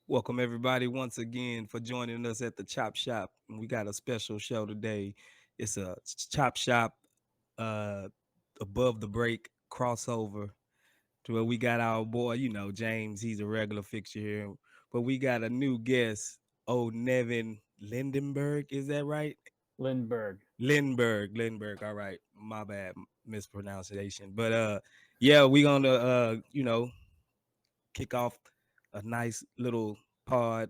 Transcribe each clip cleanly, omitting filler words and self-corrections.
Welcome everybody once again for joining us at the Chop Shop. We got a special show today. It's a Chop Shop uh above the break crossover to where we got our boy, James, he's a regular fixture here. But we got a new guest, old Nevin Lindenberg, is that right? Lindbergh. Lindbergh. All right. My bad mispronunciation. But yeah, we gonna kick off a nice little pod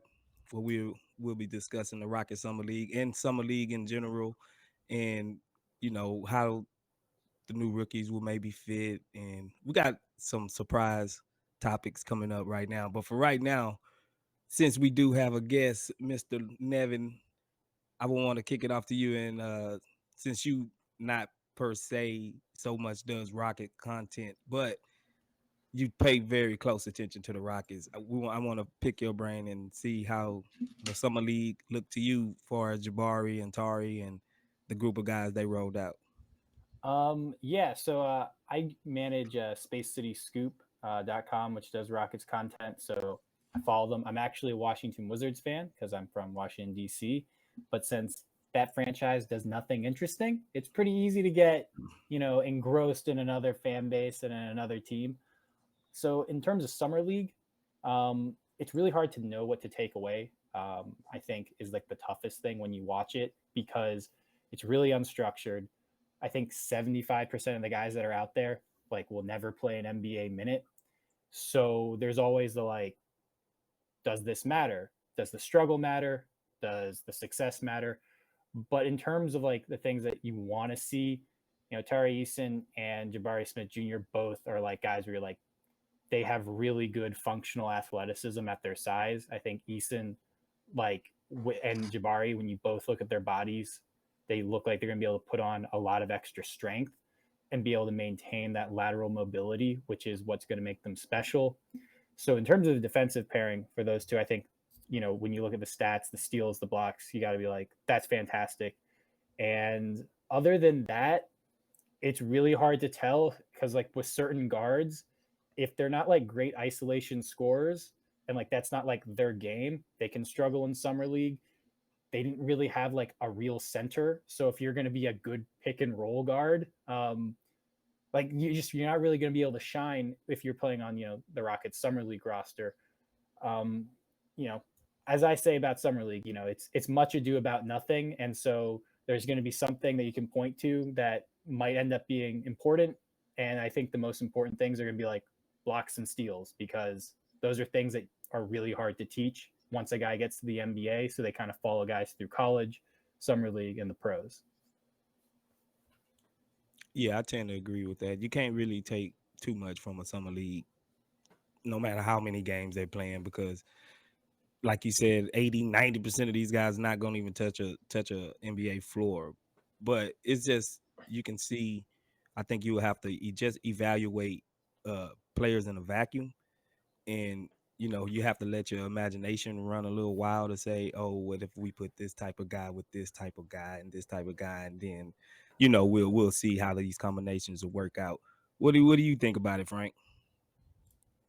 where we'll be discussing the Rocket Summer League and Summer League in general, and how the new rookies will maybe fit, and we got some surprise topics coming up right now. But for right now, since we do have a guest, Mr. Nevin, I would want to kick it off to you, and since you not per se so much does Rocket content, but you pay very close attention to the Rockets. I want to pick your brain and see how the summer league looked to you for Jabari and Tari and the group of guys they rolled out. So I manage spacecityscoop.com, which does Rockets content. So I follow them. I'm actually a Washington Wizards fan because I'm from Washington, D.C. But since that franchise does nothing interesting, it's pretty easy to get, engrossed in another fan base and in another team. So in terms of Summer League, it's really hard to know what to take away. I think is like the toughest thing when you watch it because it's really unstructured. I think 75% of the guys that are out there like will never play an NBA minute. So there's always the like, does this matter? Does the struggle matter? Does the success matter? But in terms of like the things that you want to see, Tari Eason and Jabari Smith Jr. both are like guys where you're like, they have really good functional athleticism at their size. I think Eason, and Jabari, when you both look at their bodies, they look like they're going to be able to put on a lot of extra strength and be able to maintain that lateral mobility, which is what's going to make them special. So in terms of the defensive pairing for those two, I think, when you look at the stats, the steals, the blocks, you got to be like, that's fantastic. And other than that, it's really hard to tell because like with certain guards, if they're not like great isolation scorers and like that's not like their game, they can struggle in summer league. They didn't really have like a real center. So if you're going to be a good pick and roll guard, like you're not really going to be able to shine if you're playing on the Rockets summer league roster. Um, you know, as I say about summer league, it's much ado about nothing, and so there's going to be something that you can point to that might end up being important. And I think the most important things are going to be like blocks and steals because those are things that are really hard to teach once a guy gets to the NBA. So they kind of follow guys through college, summer league, and the pros. Yeah, I tend to agree with that. You can't really take too much from a summer league, no matter how many games they're playing, because like you said, 80-90% of these guys not gonna even touch a NBA floor. But it's just you can see. I think you will have to just evaluate players in a vacuum, and you have to let your imagination run a little wild to say, oh, what if we put this type of guy with this type of guy and this type of guy, and then we'll see how these combinations will work out. What do you think about it, Frank?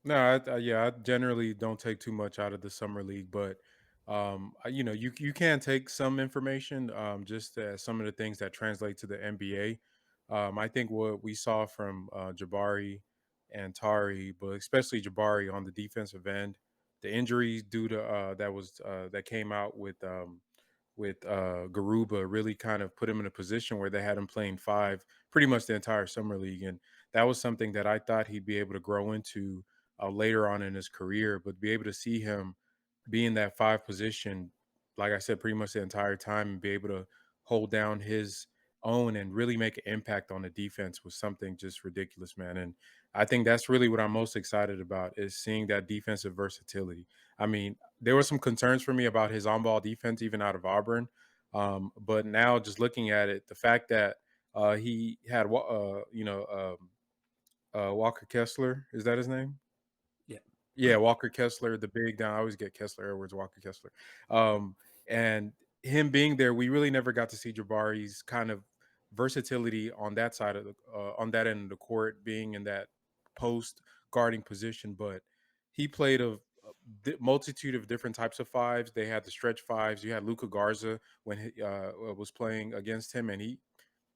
No, yeah, I generally don't take too much out of the summer league, but you can take some information, just some of the things that translate to the NBA. I think what we saw from Jabari and Tari, but especially Jabari on the defensive end, the injuries due to that came out with Garuba really kind of put him in a position where they had him playing five pretty much the entire summer league, and that was something that I thought he'd be able to grow into later on in his career. But be able to see him be in that five position, like I said, pretty much the entire time, and be able to hold down his own and really make an impact on the defense was something just ridiculous, man. And I think that's really what I'm most excited about is seeing that defensive versatility. I mean, there were some concerns for me about his on-ball defense, even out of Auburn. But now, just looking at it, the fact that he had, Walker Kessler, is that his name? Yeah. Yeah, Walker Kessler, the big down. I always get Kessler Edwards, Walker Kessler. And him being there, we really never got to see Jabari's kind of versatility on that side of the on that end of the court, being in that post guarding position. But he played a multitude of different types of fives. They had the stretch fives. You had Luca Garza when he was playing against him, and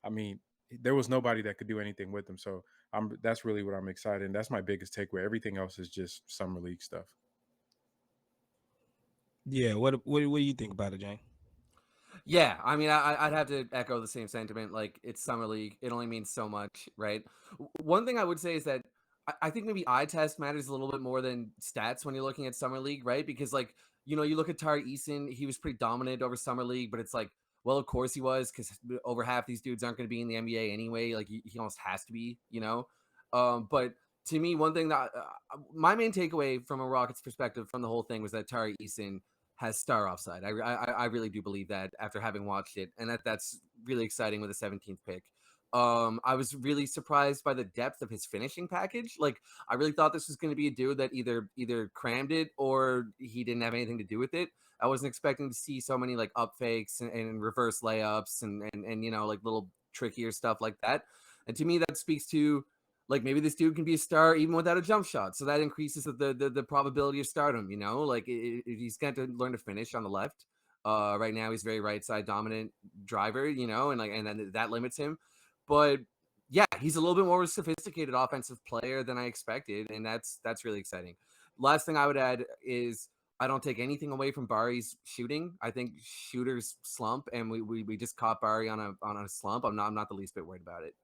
I mean, there was nobody that could do anything with him. So that's really what I'm excited. And that's my biggest takeaway. Everything else is just summer league stuff. Yeah. What do you think about it, Jane? Yeah, I mean, I'd have to echo the same sentiment. Like, it's summer league; it only means so much, right? One thing I would say is that I think maybe eye test matters a little bit more than stats when you're looking at summer league, right? Because like, you look at Tari Eason, he was pretty dominant over summer league, but it's like, well, of course he was, because over half these dudes aren't going to be in the NBA anyway. Like, he almost has to be. But to me, one thing that my main takeaway from a Rockets perspective from the whole thing was that Tari Eason has star offside. I really do believe that after having watched it, and that's really exciting with the 17th pick. I was really surprised by the depth of his finishing package. Like, I really thought this was going to be a dude that either crammed it or he didn't have anything to do with it. I wasn't expecting to see so many like up fakes and reverse layups and like little trickier stuff like that. And to me, that speaks to like maybe this dude can be a star even without a jump shot. So that increases the probability of stardom, like he's got to learn to finish on the left. Right now he's very right side dominant driver, and then that limits him. But yeah, he's a little bit more sophisticated offensive player than I expected. And that's really exciting. Last thing I would add is I don't take anything away from Bari's shooting. I think shooters slump, and we just caught Bari on a slump. I'm not the least bit worried about it.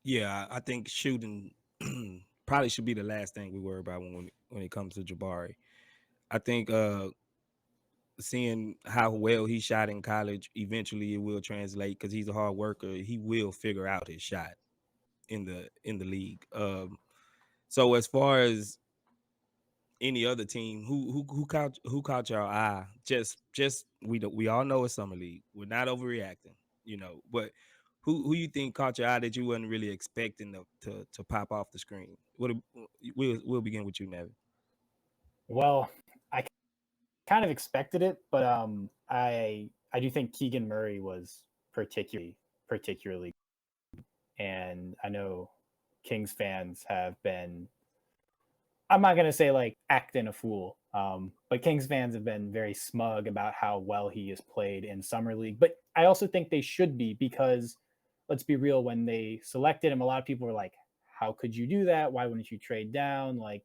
Yeah, I think shooting probably should be the last thing we worry about when it comes to Jabari. I think seeing how well he shot in college, eventually it will translate because he's a hard worker. He will figure out his shot in the league. So as far as any other team, who caught your eye? Just we all know it's summer league. We're not overreacting, but who you think caught your eye that you wasn't really expecting to pop off the screen? We'll begin with you, Nevin. Well, I kind of expected it, but I do think Keegan Murray was particularly, and I know Kings fans have been. I'm not gonna say like acting a fool, but Kings fans have been very smug about how well he has played in summer league. But I also think they should be because, let's be real, when they selected him, a lot of people were like, "How could you do that? Why wouldn't you trade down?" Like,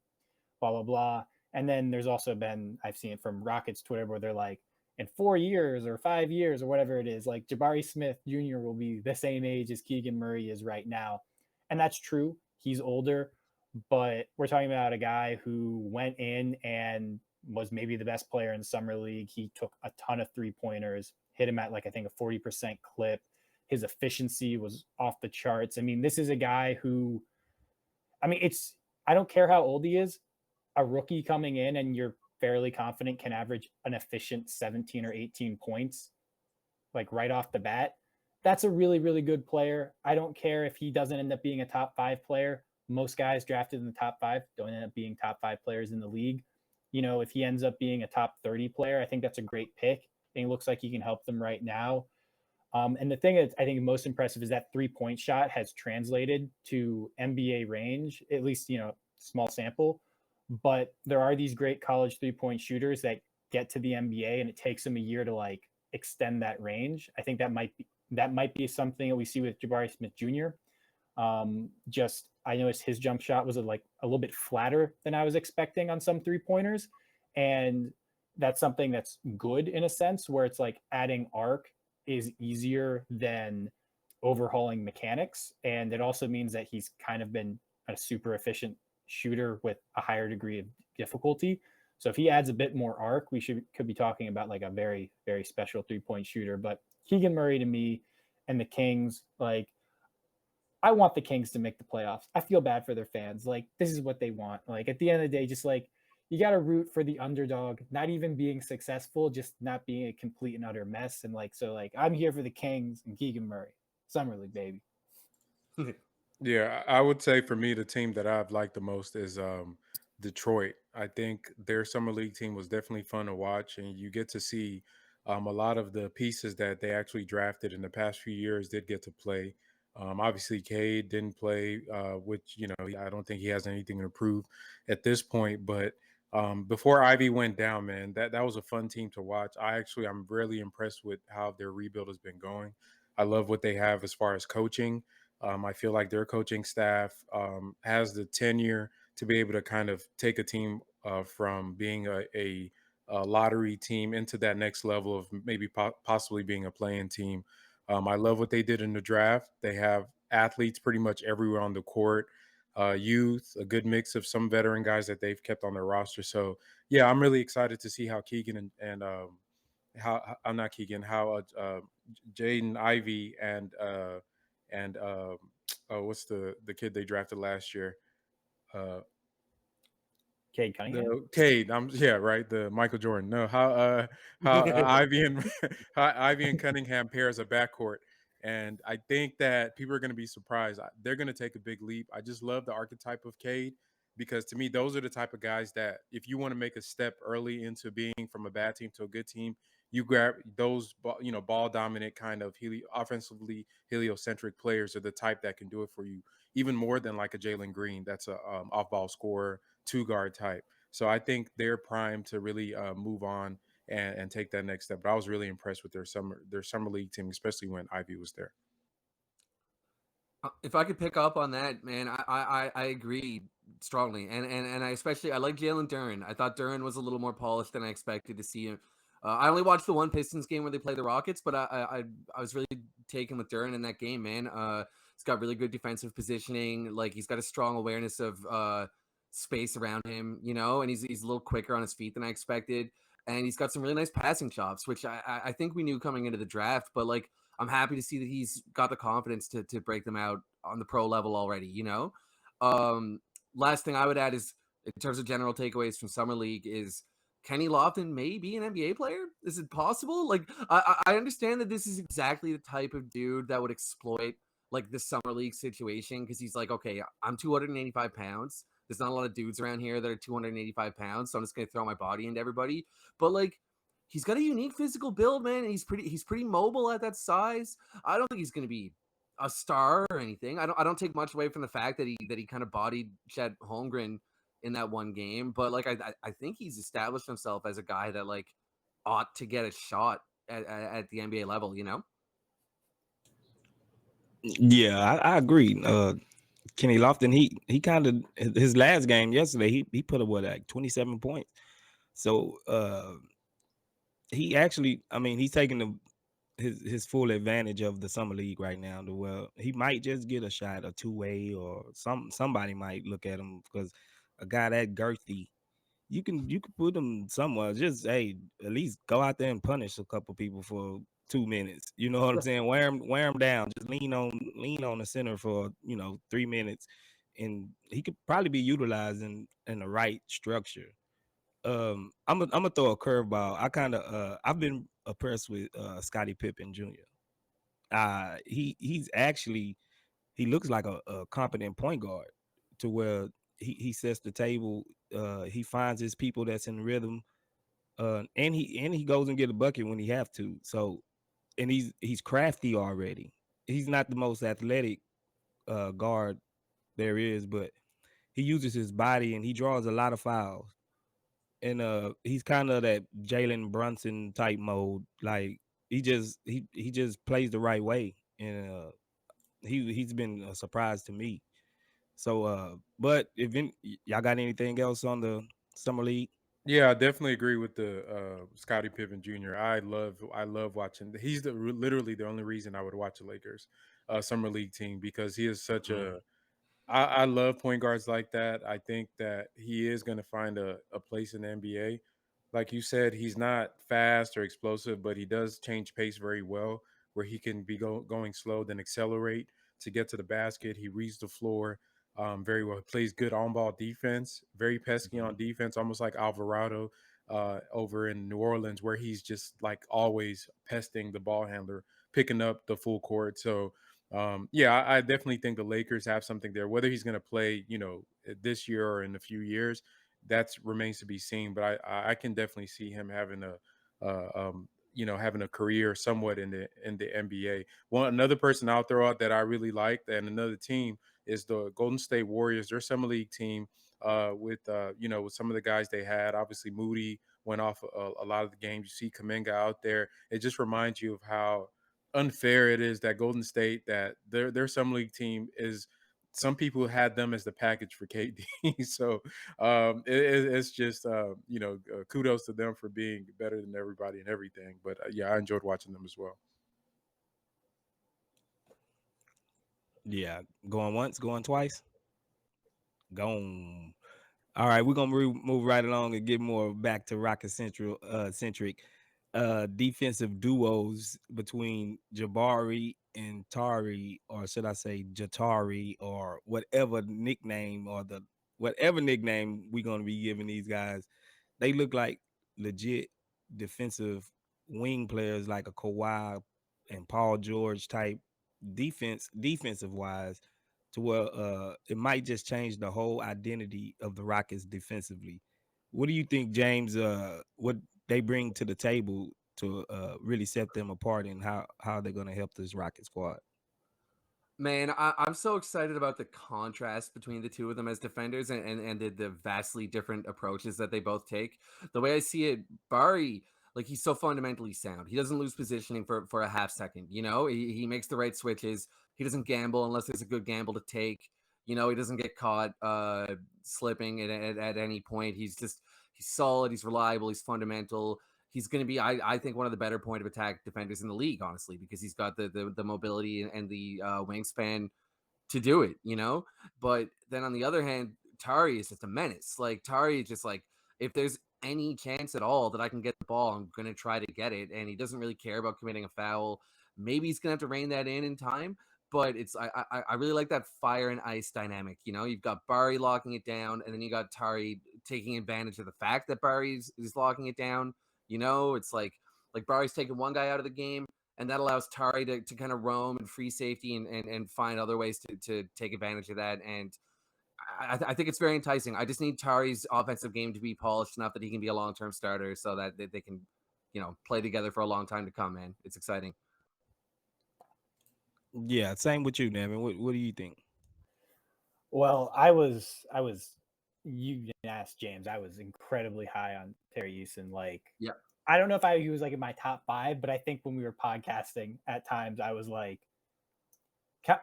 blah blah blah. And then there's also been I've seen it from Rockets Twitter where they're like, in 4 years or 5 years or whatever it is, like Jabari Smith Jr. will be the same age as Keegan Murray is right now, and that's true. He's older, but we're talking about a guy who went in and was maybe the best player in summer league. He took a ton of 3-pointers, hit him at like I think a 40% clip. His efficiency was off the charts. I mean, this is a guy who, I mean, I don't care how old he is, a rookie coming in and you're fairly confident can average an efficient 17 or 18 points, like right off the bat. That's a really, really good player. I don't care if he doesn't end up being a top 5 player. Most guys drafted in the top 5 don't end up being top 5 players in the league. If he ends up being a top 30 player, I think that's a great pick. And he looks like he can help them right now. And the thing that I think most impressive is that 3-point shot has translated to NBA range, at least, small sample. But there are these great college 3-point shooters that get to the NBA and it takes them a year to like extend that range. I think that might be something that we see with Jabari Smith Jr. Just I noticed his jump shot was like a little bit flatter than I was expecting on some 3-pointers. And that's something that's good in a sense where it's like adding arc is easier than overhauling mechanics. And it also means that he's kind of been a super efficient shooter with a higher degree of difficulty. So if he adds a bit more arc, we could be talking about like a very, very special 3-point shooter. But Keegan Murray to me and the Kings, like, I want the Kings to make the playoffs. I feel bad for their fans. Like, this is what they want. Like, at the end of the day, just like, you got to root for the underdog, not even being successful, just not being a complete and utter mess. And like, so like, I'm here for the Kings and Keegan Murray. Summer League, baby. Yeah, I would say for me, the team that I've liked the most is Detroit. I think their summer league team was definitely fun to watch, and you get to see a lot of the pieces that they actually drafted in the past few years did get to play. Obviously, Cade didn't play, which I don't think he has anything to prove at this point. But before Ivy went down, man, that was a fun team to watch. I'm really impressed with how their rebuild has been going. I love what they have as far as coaching. I feel like their coaching staff has the tenure to be able to kind of take a team from being a lottery team into that next level of maybe possibly being a playing team. I love what they did in the draft. They have athletes pretty much everywhere on the court, youth, a good mix of some veteran guys that they've kept on their roster. So, yeah, I'm really excited to see how Keegan and how I'm not Keegan, how Jaden Ivey and what's the kid they drafted last year? Uh, Cade Cunningham. the Cade, yeah, right. The Michael Jordan. No, how Ivy and how Ivy and Cunningham pair as a backcourt, and I think that people are going to be surprised. They're going to take a big leap. I just love the archetype of Cade because to me, those are the type of guys that if you want to make a step early into being from a bad team to a good team, you grab those ball dominant kind of offensively heliocentric players are the type that can do it for you even more than like a Jalen Green. That's a off ball scorer, two guard type. So I think they're primed to really move on and take that next step. But I was really impressed with their summer league team, especially when Ivy was there. If I could pick up on that, man, I agree strongly, and I like Jalen Duren. I thought Duren was a little more polished than I expected to see him. I only watched the one Pistons game where they played the Rockets, but I was really taken with Duren in that game, man. He's got really good defensive positioning. Like he's got a strong awareness of space around him, and he's a little quicker on his feet than I expected. And he's got some really nice passing chops, which I think we knew coming into the draft, but like I'm happy to see that he's got the confidence to break them out on the pro level already. Um, Last thing I would add is in terms of general takeaways from summer league is Kenny Lofton may be an NBA player. Is it possible? Like I understand that this is exactly the type of dude that would exploit like the summer league situation because he's like, okay, I'm 285 pounds. There's not a lot of dudes around here that are 285 pounds, so I'm just gonna throw my body into everybody. But like he's got a unique physical build, man. And he's pretty mobile at that size. I don't think he's going to be a star or anything. I don't take much away from the fact that he kind of bodied Chet Holmgren in that one game, but like I think he's established himself as a guy that like ought to get a shot at the NBA level. Yeah, I agree. Kenny Lofton, he kind of his last game yesterday, he put up like 27 points. So he actually, I mean, he's taking his full advantage of the summer league right now. To where he might just get a shot, a two-way, or somebody might look at him because a guy that girthy, you can put him somewhere. Just at least go out there and punish a couple people for 2 minutes. You know what I'm saying? Wear him down. Just lean on the center for 3 minutes, and he could probably be utilized in the right structure. I'm gonna throw a curveball. I've been impressed with Scottie Pippen Jr. He's actually he looks like a competent point guard to where he sets the table. He finds his people that's in rhythm. And he goes and get a bucket when he have to. So and he's crafty already. He's not the most athletic guard there is, but he uses his body and he draws a lot of fouls. And he's kind of that Jalen Brunson type mode. Like he just plays the right way, and he's been a surprise to me. So, but y'all got anything else on the summer league? Yeah, I definitely agree with the Scottie Pippen Jr. I love watching. He's literally the only reason I would watch the Lakers summer league team because he is such Mhm. a I love point guards like that. I think that he is going to find a place in the NBA. Like you said, he's not fast or explosive, but he does change pace very well, where he can be going slow, then accelerate to get to the basket. He reads the floor very well. He plays good on ball defense, very pesky on Mhm. defense, almost like Alvarado over in New Orleans, where he's just like always pesting the ball handler, picking up the full court. So, yeah, I definitely think the Lakers have something there. Whether he's going to play, this year or in a few years, that remains to be seen. But I can definitely see him having having a career somewhat in the NBA. Another person I'll throw out that I really liked, and another team is the Golden State Warriors. Their summer league team, with some of the guys they had. Obviously, Moody went off a lot of the games. You see Kaminga out there. It just reminds you of how unfair it is that Golden State, that their summer league team is. Some people had them as the package for KD, so it's just kudos to them for being better than everybody and everything. But yeah, I enjoyed watching them as well. Yeah, going once, going twice, gone. All right, we're gonna move right along and get more back to Rocket Central centric defensive duos between Jabari and Tari, or should I say Jatari, or whatever nickname we're gonna be giving these guys. They look like legit defensive wing players, like a Kawhi and Paul George type defensive wise, to where it might just change the whole identity of the Rockets defensively. What do you think, James? What they bring to the table to really set them apart, and how they're going to help this Rocket squad? Man, I'm so excited about the contrast between the two of them as defenders, and the vastly different approaches that they both take. The way I see it, Barry, like, he's so fundamentally sound. He doesn't lose positioning for a half second. He makes the right switches. He doesn't gamble unless there's a good gamble to take. He doesn't get caught slipping at any point. He's solid. He's reliable. He's fundamental. He's going to be, I think, one of the better point of attack defenders in the league, honestly, because he's got the mobility and the wingspan to do it, But then on the other hand, Tari is just a menace. Like, Tari is just like, if there's any chance at all that I can get the ball, I'm going to try to get it. And he doesn't really care about committing a foul. Maybe he's going to have to rein that in time. But I really like that fire and ice dynamic. You've got Barry locking it down, and then you got Tari taking advantage of the fact that Barry is locking it down. It's like Barry's taking one guy out of the game, and that allows Tari to kind of roam and free safety and find other ways to take advantage of that. And I think it's very enticing. I just need Tari's offensive game to be polished enough that he can be a long-term starter, so that they can, play together for a long time to come, man. It's exciting. Yeah, same with you, Nevin. What do you think? Well, I was you asked James. I was incredibly high on Tari Eason. Like, Yeah. I don't know if he was like in my top 5, but I think when we were podcasting at times, I was like,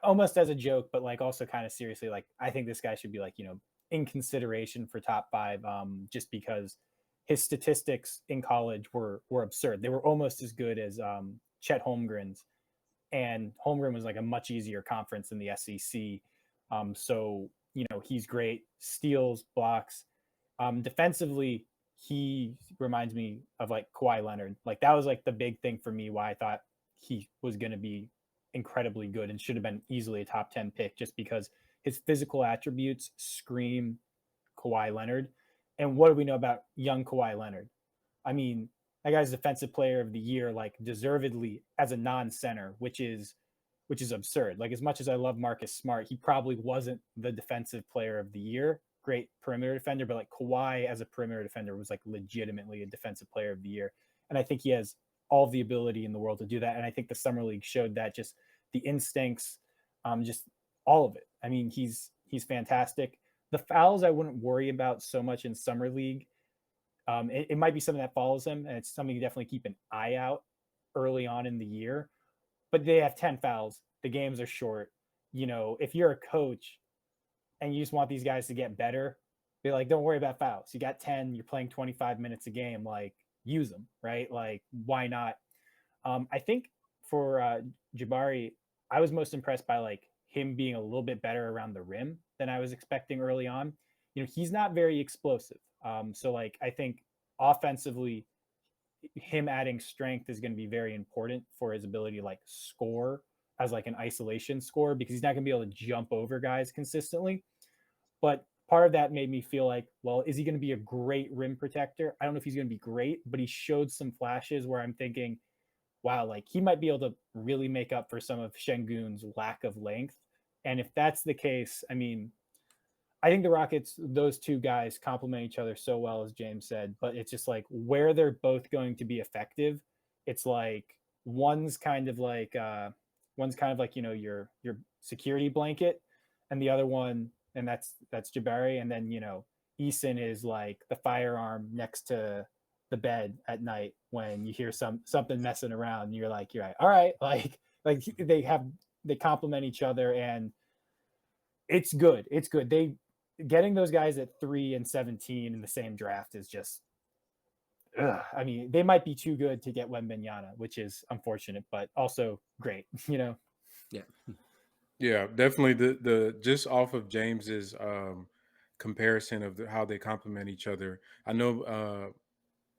almost as a joke, but like also kind of seriously, like, I think this guy should be like, in consideration for top 5, just because his statistics in college were absurd. They were almost as good as Chet Holmgren's, and Holmgren was like a much easier conference than the SEC. So he's great, steals, blocks. Defensively, he reminds me of like Kawhi Leonard. Like, that was like the big thing for me, why I thought he was going to be incredibly good and should have been easily a top 10 pick, just because his physical attributes scream Kawhi Leonard. And what do we know about young Kawhi Leonard? I mean, that guy's defensive player of the year, like, deservedly, as a non-center, which is absurd. Like, as much as I love Marcus Smart, he probably wasn't the defensive player of the year. Great perimeter defender, but like, Kawhi as a perimeter defender was like legitimately a defensive player of the year. And I think he has all the ability in the world to do that. And I think the summer league showed that, just the instincts, just all of it. I mean, he's fantastic. The fouls I wouldn't worry about so much in summer league. It might be something that follows him, and it's something you definitely keep an eye out early on in the year. But they have 10 fouls. The games are short. If you're a coach and you just want these guys to get better, be like, don't worry about fouls. You got 10, you're playing 25 minutes a game, like, use them, right? Like, why not? I think for Jabari, I was most impressed by like him being a little bit better around the rim than I was expecting early on. He's not very explosive. So like, I think offensively, him adding strength is going to be very important for his ability to like score as like an isolation scorer, because he's not going to be able to jump over guys consistently. But part of that made me feel like, well, is he going to be a great rim protector? I don't know if he's going to be great, but he showed some flashes where I'm thinking, wow, like, he might be able to really make up for some of Sengun's lack of length. And if that's the case, I mean, I think the Rockets, those two guys complement each other so well, as James said, but it's just like, where they're both going to be effective it's like one's kind of like your security blanket, and the other one, and that's Jabari, and then Eason is like the firearm next to the bed at night when you hear something messing around. And you're like, all right, like they complement each other, and it's good. It's good. They getting those guys at 3 and 17 in the same draft is just. Ugh. I mean, they might be too good to get Wembanyama, which is unfortunate, but also great. Yeah. Yeah, definitely. The just off of James's comparison of how they complement each other. I know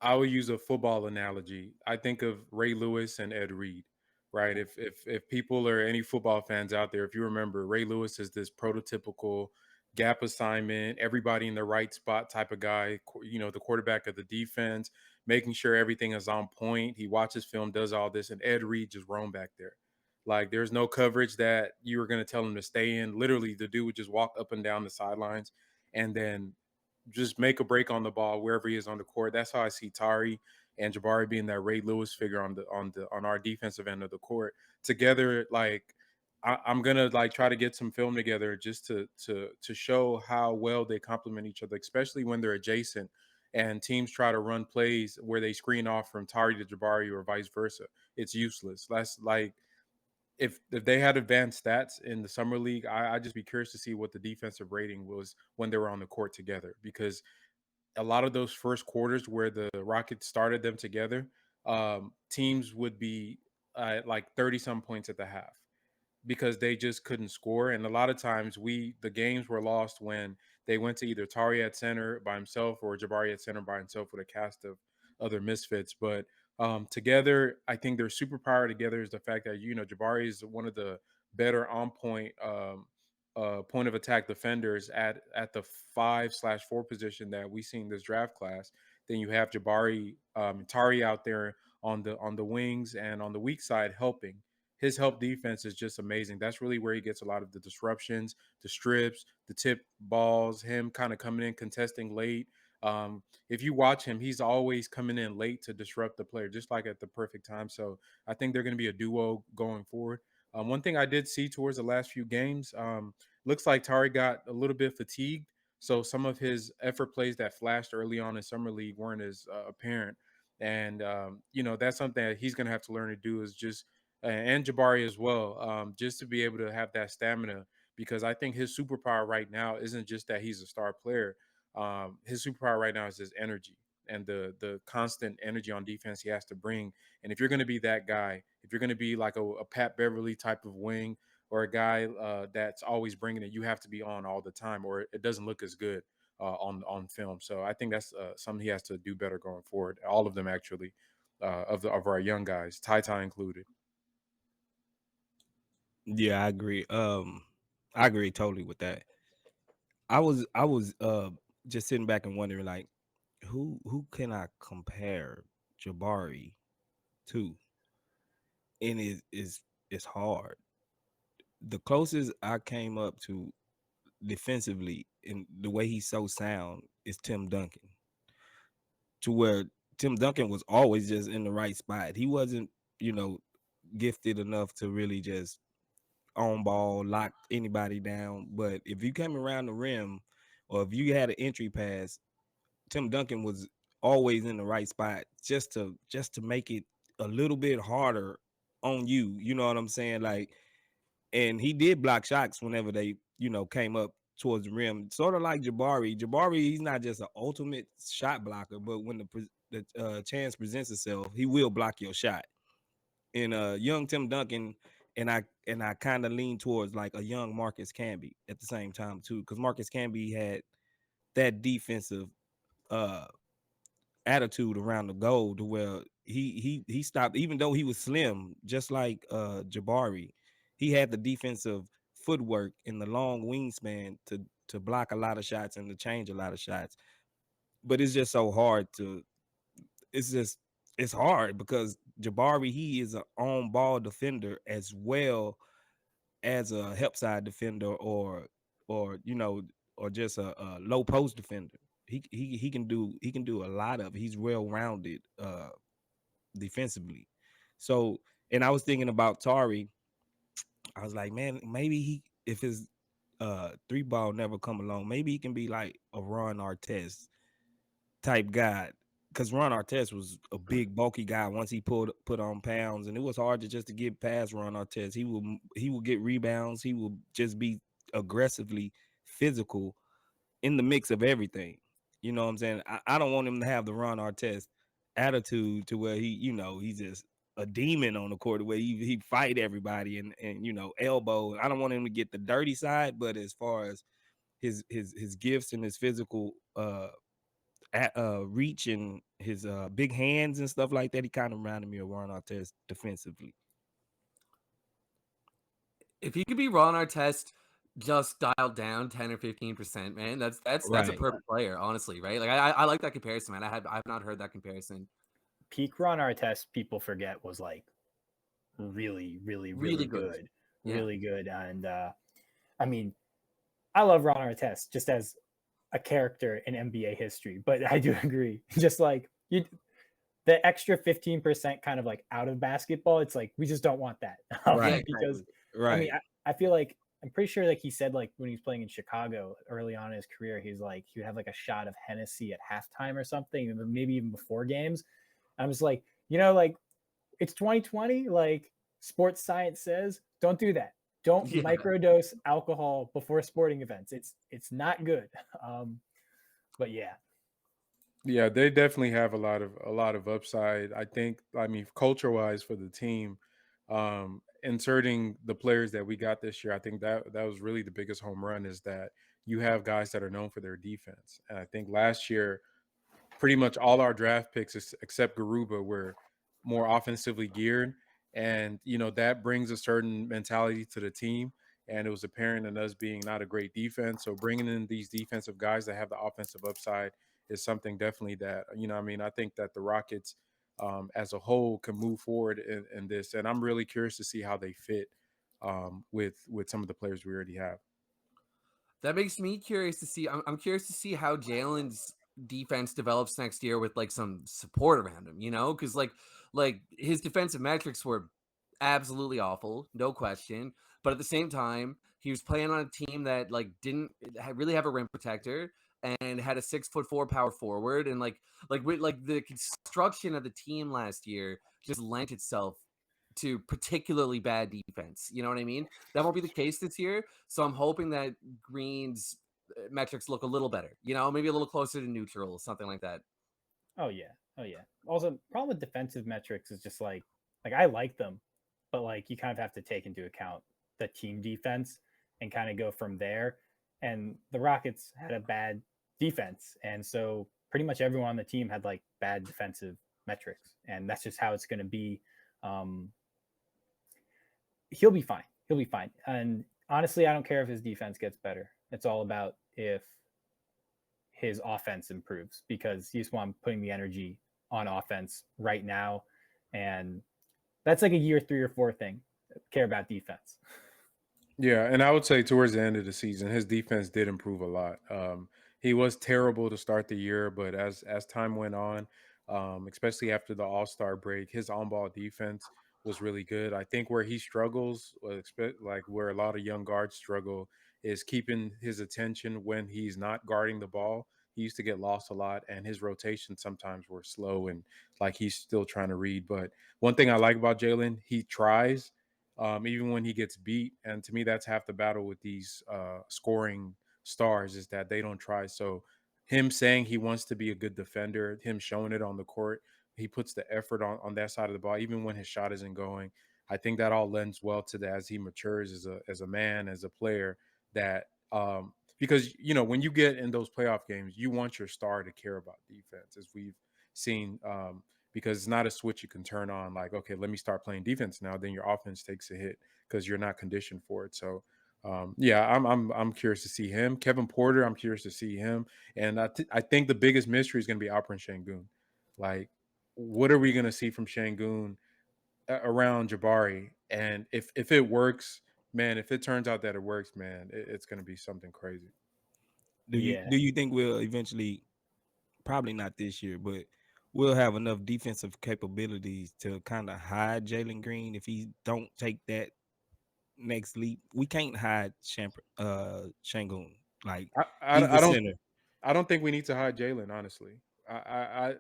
I will use a football analogy. I think of Ray Lewis and Ed Reed, right? If people or any football fans out there, if you remember, Ray Lewis is this prototypical gap assignment, everybody in the right spot type of guy. The quarterback of the defense, making sure everything is on point. He watches film, does all this, and Ed Reed just roam back there. Like there's no coverage that you were going to tell him to stay in. Literally, the dude would just walk up and down the sidelines, and then just make a break on the ball wherever he is on the court. That's how I see Tari and Jabari being that Ray Lewis figure on our defensive end of the court together. Like I'm gonna like try to get some film together just to show how well they complement each other, especially when they're adjacent and teams try to run plays where they screen off from Tari to Jabari or vice versa. It's useless. That's like if they had advanced stats in the summer league, I'd just be curious to see what the defensive rating was when they were on the court together. Because a lot of those first quarters where the Rockets started them together, teams would be like 30 some points at the half because they just couldn't score. And a lot of times the games were lost when they went to either Tari at center by himself or Jabari at center by himself with a cast of other misfits. But together, I think their superpower together is the fact that Jabari is one of the better on point point of attack defenders at the 5/4 position that we see in this draft class. Then you have Jabari Tari out there on the wings and on the weak side helping. His help defense is just amazing. That's really where he gets a lot of the disruptions, the strips, the tip balls, him kind of coming in contesting late. If you watch him, he's always coming in late to disrupt the player, just like at the perfect time. So I think they're going to be a duo going forward. One thing I did see towards the last few games, looks like Tari got a little bit fatigued. So some of his effort plays that flashed early on in summer league weren't as apparent. And that's something that he's going to have to learn to do is just and Jabari as well, just to be able to have that stamina. Because I think his superpower right now isn't just that he's a star player. His superpower right now is his energy and the constant energy on defense he has to bring. And if you're going to be that guy, if you're going to be like a Pat Beverly type of wing or a guy that's always bringing it, you have to be on all the time, or it doesn't look as good on film. So I think that's something he has to do better going forward. All of them actually, of our young guys, TyTy included. Yeah, I agree. I agree totally with that. I was just sitting back and wondering like who can I compare Jabari to? And it's hard. The closest I came up to defensively and the way he's so sound is Tim Duncan. To where Tim Duncan was always just in the right spot. He wasn't, you know, gifted enough to really just on ball, lock anybody down. But if you came around the rim or if you had an entry pass, Tim Duncan was always in the right spot just to make it a little bit harder on you. You know what I'm saying? Like, and he did block shots whenever they, came up towards the rim. Sort of like Jabari. Jabari, he's not just an ultimate shot blocker, but when the chance presents itself, he will block your shot. And young Tim Duncan, and I kind of lean towards like a young Marcus Camby at the same time too, because Marcus Camby had that defensive uh attitude around the goal to where he stopped, even though he was slim, just like Jabari. He had the defensive footwork and the long wingspan to block a lot of shots and to change a lot of shots. But it's just so hard to it's just it's hard because Jabari, he is an on ball defender as well as a help side defender or or just a low post defender. He can do a lot of it. He's well rounded defensively. So, and I was thinking about Tari. I was like, man, maybe if his three ball never come along, maybe he can be like a Ron Artest type guy. Because Ron Artest was a big, bulky guy. Once he put on pounds, and it was hard to just to get past Ron Artest. He will get rebounds. He will just be aggressively physical in the mix of everything. You know what I'm saying? I don't want him to have the Ron Artest attitude to where he's just a demon on the court where he fight everybody and elbow. I don't want him to get the dirty side, but as far as his gifts and his physical reach and his big hands and stuff like that, he kind of reminded me of Ron Artest defensively. If he could be Ron Artest just dialed down 10 or 15%, man, that's a Right. perfect player, honestly, right? Like I like that comparison, man. I've not heard that comparison. Peak Ron Artest, people forget, was like really, really, really good. Yeah. Really good. And I mean, I love Ron Artest just as a character in NBA history, but I do agree. Just like the extra 15% kind of like out of basketball, it's like we just don't want that. Right. Because Right. I mean, I feel like I'm pretty sure like he said like when he was playing in Chicago early on in his career, he's like he would have like a shot of Hennessy at halftime or something, maybe even before games. I was like, like it's 2020. Like sports science says, don't do that. Don't microdose alcohol before sporting events. It's not good. But yeah. Yeah, they definitely have a lot of upside. I think, I mean, culture wise for the team, inserting the players that we got this year, I think that was really the biggest home run, is that you have guys that are known for their defense. And I think last year, pretty much all our draft picks except Garuba were more offensively geared, and that brings a certain mentality to the team. And it was apparent in us being not a great defense. So bringing in these defensive guys that have the offensive upside is something definitely that I mean, I think that the Rockets as a whole can move forward in this, and I'm really curious to see how they fit with some of the players we already have. That makes me curious to see. I'm curious to see how Jalen's defense develops next year with like some support around him, because like his defensive metrics were absolutely awful, no question. But at the same time, he was playing on a team that like didn't really have a rim protector and had a 6'4" power forward, and like with like the construction of the team last year just lent itself to particularly bad defense. You know what I mean? That won't be the case this year. So I'm hoping that Green's metrics look a little better, maybe a little closer to neutral, something like that. Oh yeah. Also, problem with defensive metrics is just like I like them, but like you kind of have to take into account the team defense and kind of go from there. And the Rockets had a bad defense, and so pretty much everyone on the team had like bad defensive metrics, and that's just how it's going to be. He'll be fine. And honestly, I don't care if his defense gets better. It's all about if his offense improves, because you just want putting the energy on offense right now. And that's like a year 3 or 4 thing. Care about defense. Yeah, and I would say towards the end of the season, his defense did improve a lot. He was terrible to start the year, but as time went on, especially after the All Star break, his on ball defense was really good. I think where he struggles, like where a lot of young guards struggle, is keeping his attention when he's not guarding the ball. He used to get lost a lot, and his rotations sometimes were slow, and like he's still trying to read. But one thing I like about Jalen, he tries, even when he gets beat. And to me, that's half the battle with these scoring stars, is that they don't try. So him saying he wants to be a good defender, him showing it on the court, he puts the effort on that side of the ball, even when his shot isn't going. I think that all lends well to that as he matures as a man, as a player. That because when you get in those playoff games, you want your star to care about defense, as we've seen. Because it's not a switch you can turn on like, okay, let me start playing defense now. Then your offense takes a hit because you're not conditioned for it. So, yeah, I'm curious to see him. Kevin Porter, I'm curious to see him. And I think the biggest mystery is going to be Alperen Sengun. Like, what are we going to see from Sengun around Jabari? And if it works, man, if it turns out that it works, man, it's going to be something crazy. Do you think we'll eventually, probably not this year, but we'll have enough defensive capabilities to kind of hide Jalen Green if he don't take that next leap. We can't hide Shangun. Like I, he's I, the I don't center. I don't think we need to hide Jalen. Honestly,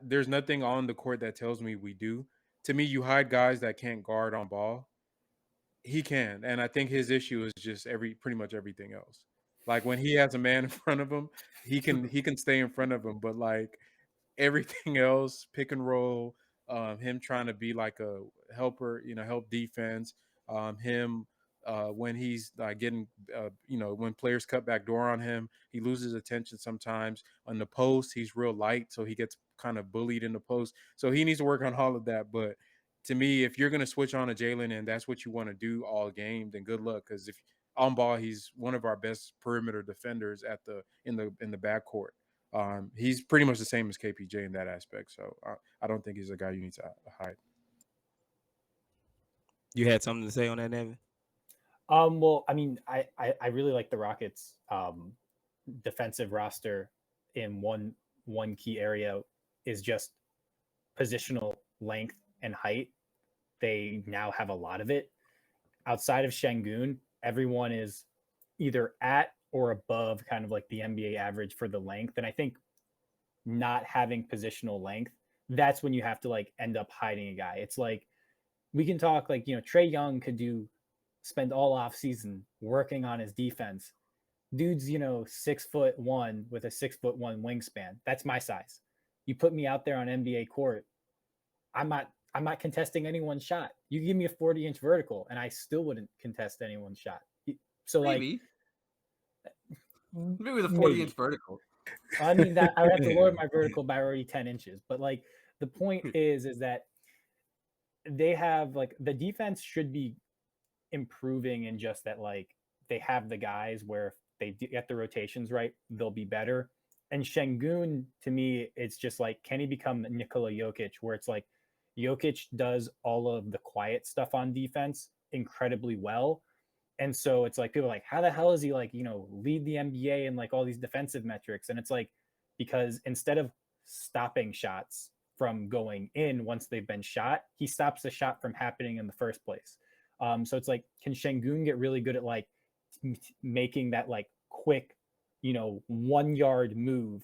there's nothing on the court that tells me we do. To me, you hide guys that can't guard on ball. He can, and I think his issue is just pretty much everything else. Like when he has a man in front of him, he can stay in front of him, but like everything else, pick and roll, him trying to be like a helper, help defense, him when he's getting, when players cut back door on him, he loses attention sometimes. On the post, he's real light, so he gets kind of bullied in the post. So he needs to work on all of that. But to me, if you're going to switch on to Jalen and that's what you want to do all game, then good luck. Because if on ball, he's one of our best perimeter defenders in the backcourt. He's pretty much the same as KPJ in that aspect. So I don't think he's a guy you need to hide. You had something to say on that, Evan? Well, I mean, I really like the Rockets defensive roster in one key area is just positional length and height. They now have a lot of it. Outside of Shangun, everyone is either at or above kind of like the NBA average for the length. And I think not having positional length, that's when you have to like end up hiding a guy. It's like we can talk like, Trey Young could spend all off season working on his defense. Dude's, 6'1" with a 6'1" wingspan. That's my size. You put me out there on NBA court, I'm not contesting anyone's shot. You give me a 40-inch vertical and I still wouldn't contest anyone's shot. So Maybe with a 40-inch vertical. I mean that I would have to lower my vertical by already 10 inches. But like the point is that they have like the defense should be improving in just that like they have the guys where if they get the rotations right, they'll be better. And Sengun, to me, it's just like, can he become Nikola Jokic, where it's like Jokic does all of the quiet stuff on defense incredibly well. And so it's like people are like, how the hell is he like, lead the NBA and like all these defensive metrics? And it's like, because instead of stopping shots from going in once they've been shot, he stops the shot from happening in the first place. So it's like, can Sengun get really good at like making that like quick, 1 yard move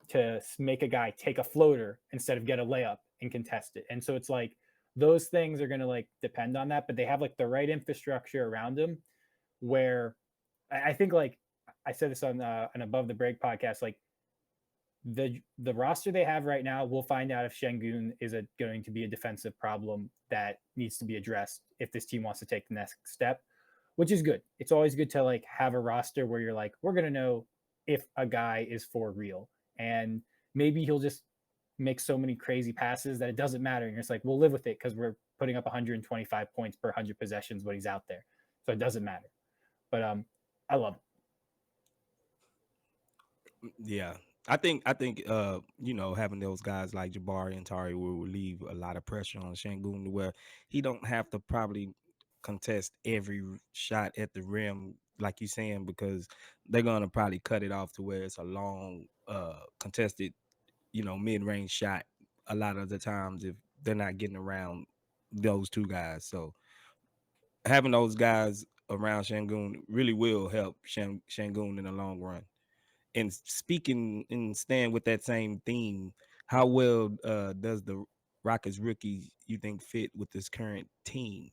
to make a guy take a floater instead of get a layup and contest it? And so it's like those things are going to like depend on that, but they have like the right infrastructure around them where I think like I said this on an Above the Break podcast, like the roster they have right now, we'll find out if Sengun is going to be a defensive problem that needs to be addressed if this team wants to take the next step, which is good. It's always good to like have a roster where you're like, we're going to know if a guy is for real. And maybe he'll just make so many crazy passes that it doesn't matter. And you're just like, we'll live with it because we're putting up 125 points per 100 possessions when he's out there. So it doesn't matter. But I love it. Yeah. I think having those guys like Jabari and Tari will relieve a lot of pressure on Shangun to where he don't have to probably contest every shot at the rim like you saying, because they're gonna probably cut it off to where it's a long contested, mid-range shot a lot of the times if they're not getting around those two guys. So having those guys around Shangun really will help Shangun in the long run. And speaking and staying with that same theme, how well does the Rockets rookie you think fit with this current team?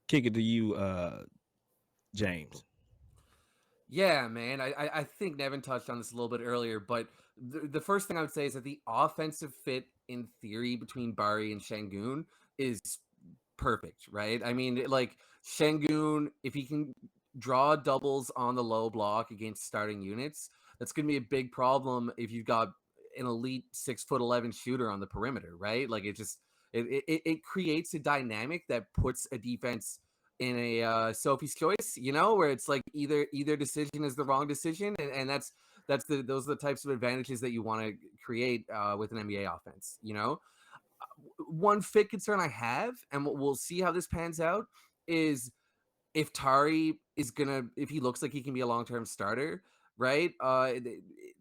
Kick it to you, James. Yeah, man. I think Nevin touched on this a little bit earlier, but the first thing I would say is that the offensive fit in theory between Bari and Sengun is perfect, right? I mean, like Sengun, if he can draw doubles on the low block against starting units, that's going to be a big problem if you've got an elite 6'11" shooter on the perimeter, right? Like it creates a dynamic that puts a defense in a Sophie's choice, where it's like either decision is the wrong decision, and those are the types of advantages that you want to create with an NBA offense. One fit concern I have, and we'll see how this pans out, is if Tari if he looks like he can be a long-term starter, right?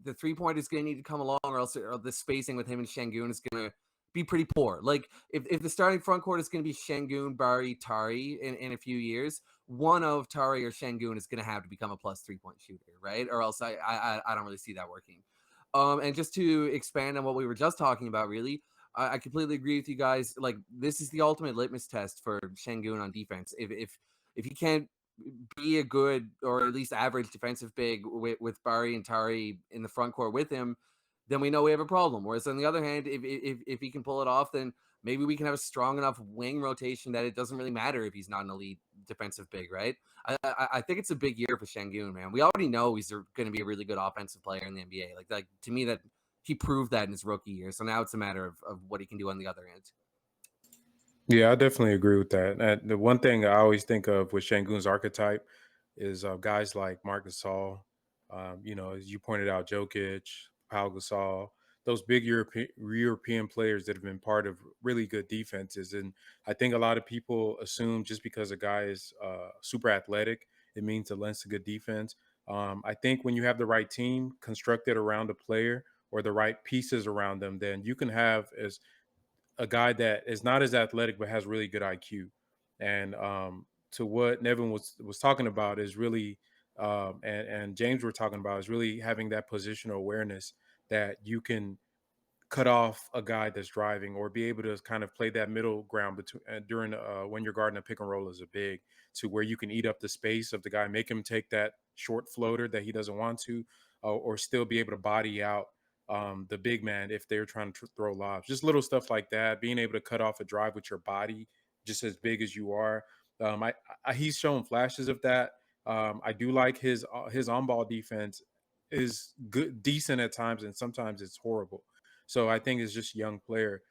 the 3-point is going to need to come along, or else the spacing with him and Sengun is going to be pretty poor. Like if the starting front court is going to be Sengun, Bari, Tari in a few years, one of Tari or Sengun is going to have to become a plus 3-point shooter, right? Or else I don't really see that working. And just to expand on what we were just talking about, really, I completely agree with you guys. Like, this is the ultimate litmus test for Sengun on defense. If he can't be a good or at least average defensive big with Bari and Tari in the front court with him, then we know we have a problem. Whereas on the other hand, if he can pull it off, then maybe we can have a strong enough wing rotation that it doesn't really matter if he's not an elite defensive big, right? I think it's a big year for Sengun, man. We already know he's going to be a really good offensive player in the NBA. Like to me, that he proved that in his rookie year. So now it's a matter of what he can do on the other end. Yeah, I definitely agree with that. And the one thing I always think of with Sengun's archetype is guys like Marc Gasol, as you pointed out, Jokic, Pau Gasol, those big European players that have been part of really good defenses. And I think a lot of people assume just because a guy is super athletic, it means it lends to good defense. I think when you have the right team constructed around a player or the right pieces around them, then you can have as a guy that is not as athletic but has really good IQ. And to what Nevin was talking about is really, and James were talking about is really having that positional awareness that you can cut off a guy that's driving or be able to kind of play that middle ground between during when you're guarding a pick and roll as a big, to where you can eat up the space of the guy, make him take that short floater that he doesn't want to, or still be able to body out the big man if they're trying to throw lobs. Just little stuff like that, being able to cut off a drive with your body just as big as you are. He's shown flashes of that. I do like his on-ball defense is good, decent at times, and sometimes it's horrible. So I think it's just a young player.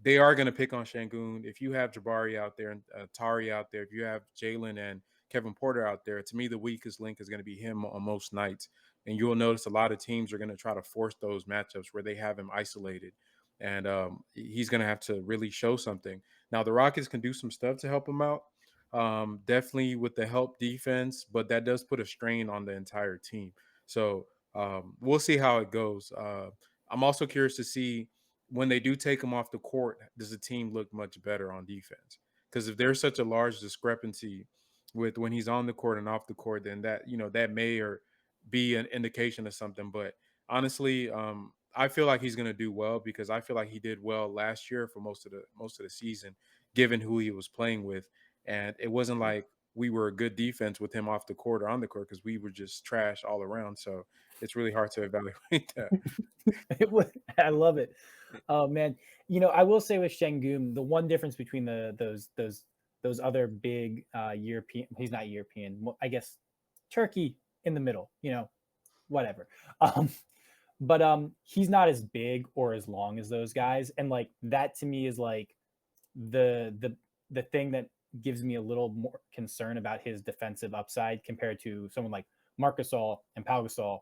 They are going to pick on Sengun. If you have Jabari out there and Tari out there, if you have Jalen and Kevin Porter out there, to me, the weakest link is going to be him on most nights. And you'll notice a lot of teams are going to try to force those matchups where they have him isolated. And he's going to have to really show something. Now, the Rockets can do some stuff to help him out, definitely with the help defense, but that does put a strain on the entire team. So we'll see how it goes. I'm also curious to see when they do take him off the court, does the team look much better on defense? Because if there's such a large discrepancy with when he's on the court and off the court, then that may or be an indication of something. But honestly, I feel like he's going to do well because I feel like he did well last year for most of the season, given who he was playing with, and it wasn't like we were a good defense with him off the court or on the court because we were just trash all around. So it's really hard to evaluate that. I love it. Oh man, I will say with Sengun, the one difference between those other big European, he's not European, I guess Turkey in the middle, whatever. But he's not as big or as long as those guys, and like that to me is like the thing that gives me a little more concern about his defensive upside compared to someone like Marc Gasol and Pau Gasol.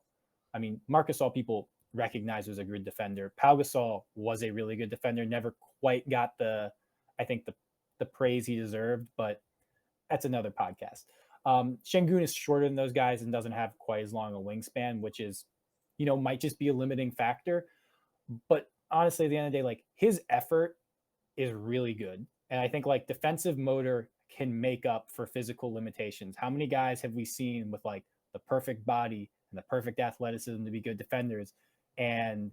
I mean, Marc Gasol people recognize as a good defender. Pau Gasol was a really good defender, never quite got the praise he deserved, but that's another podcast. Sengun is shorter than those guys and doesn't have quite as long a wingspan, which is, might just be a limiting factor. But honestly, at the end of the day, like his effort is really good. And I think like defensive motor can make up for physical limitations. How many guys have we seen with like the perfect body and the perfect athleticism to be good defenders, and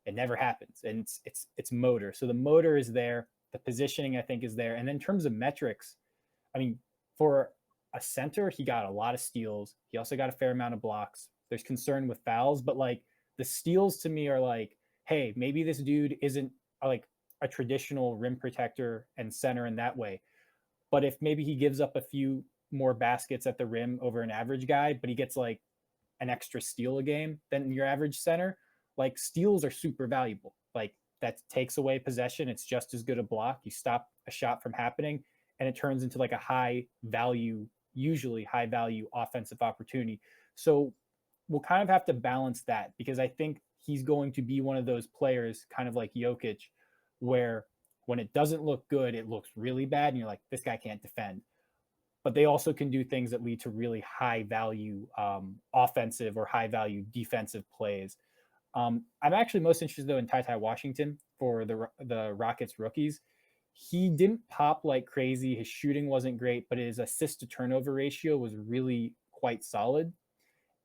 it never happens? And it's motor. So the motor is there. The positioning, I think, is there. And in terms of metrics, I mean, for a center, he got a lot of steals. He also got a fair amount of blocks. There's concern with fouls, but like the steals to me are like, hey, maybe this dude isn't like a traditional rim protector and center in that way. But if maybe he gives up a few more baskets at the rim over an average guy, but he gets like an extra steal a game than your average center, like steals are super valuable. Like that takes away possession. It's just as good a block. You stop a shot from happening and it turns into like a usually high value offensive opportunity. So we'll kind of have to balance that, because I think he's going to be one of those players kind of like Jokic, where when it doesn't look good, it looks really bad. And you're like, this guy can't defend. But they also can do things that lead to really high value offensive or high value defensive plays. I'm actually most interested though in TyTy Washington for the Rockets rookies. He didn't pop like crazy. His shooting wasn't great, but his assist to turnover ratio was really quite solid.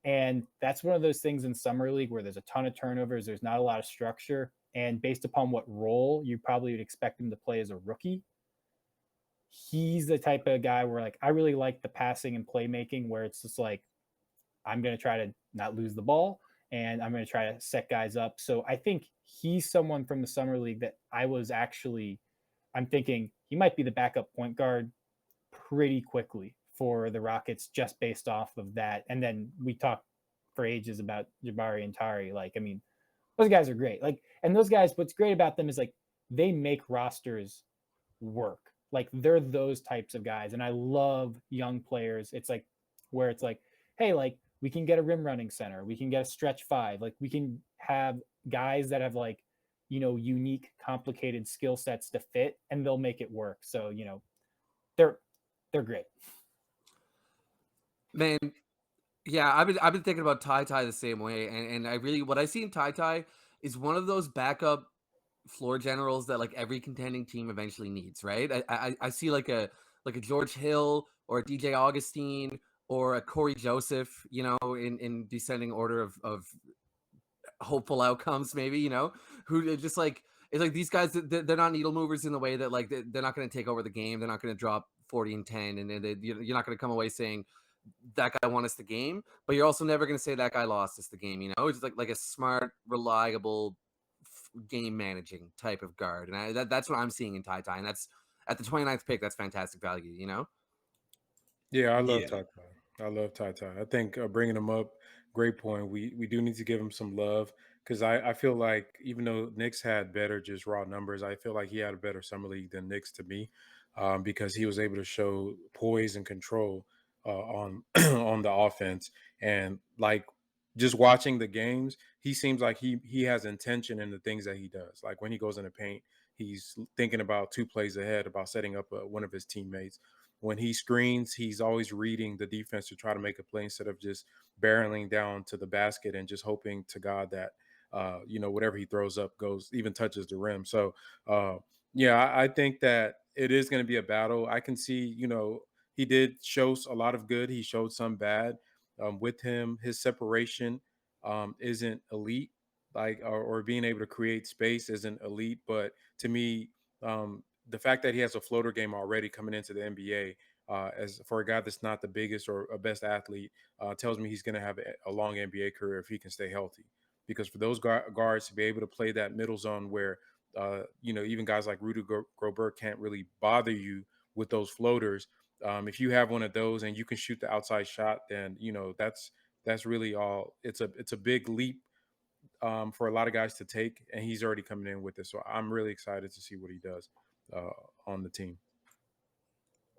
And that's one of those things in summer league where there's a ton of turnovers, there's not a lot of structure, and based upon what role you probably would expect him to play as a rookie, he's the type of guy where like I really like the passing and playmaking where it's just like I'm going to try to not lose the ball and I'm going to try to set guys up. So I think he's someone from the summer league that I'm thinking he might be the backup point guard pretty quickly for the Rockets just based off of that. And then we talked for ages about Jabari and Tari. Like, I mean, those guys are great. Like, and those guys, what's great about them is like they make rosters work. Like they're those types of guys. And I love young players. It's like where it's like, hey, like we can get a rim running center. We can get a stretch five. Like we can have guys that have like, unique, complicated skill sets to fit and they'll make it work. So, they're great. Man, yeah, I've been thinking about TyTy the same way, and I really what I see in TyTy is one of those backup floor generals that like every contending team eventually needs, right? I see like a George Hill or a DJ Augustine or a Corey Joseph, in descending order of hopeful outcomes, maybe, who just like it's like these guys, they're not needle movers in the way that like they're not going to take over the game, they're not going to drop 40 and 10, and then you're not going to come away saying that guy won us the game, but you're also never going to say that guy lost us the game. It's like a smart, reliable game managing type of guard, and that's what I'm seeing in TyTy, and that's at the 29th pick. That's fantastic value. Yeah, I love Yeah. TyTy. I love TyTy. I think bringing him up, great point. We do need to give him some love because I feel like even though Knicks had better just raw numbers, I feel like he had a better summer league than Knicks to me, because he was able to show poise and control on on the offense, and like just watching the games, he seems like he has intention in the things that he does. Like when he goes in the paint, he's thinking about two plays ahead about setting up one of his teammates. When he screens, he's always reading the defense to try to make a play instead of just barreling down to the basket and just hoping to God that whatever he throws up goes, even touches the rim. So yeah, I think that it is going to be a battle. I can see, he did show a lot of good. He showed some bad. With him, his separation isn't elite, like or being able to create space isn't elite. But to me, the fact that he has a floater game already coming into the NBA, as for a guy that's not the biggest or a best athlete, tells me he's going to have a long NBA career if he can stay healthy. Because for those guards to be able to play that middle zone where, even guys like Rudy Gobert can't really bother you with those floaters. If you have one of those and you can shoot the outside shot, then that's really all. It's a big leap for a lot of guys to take, and he's already coming in with it. So I'm really excited to see what he does on the team.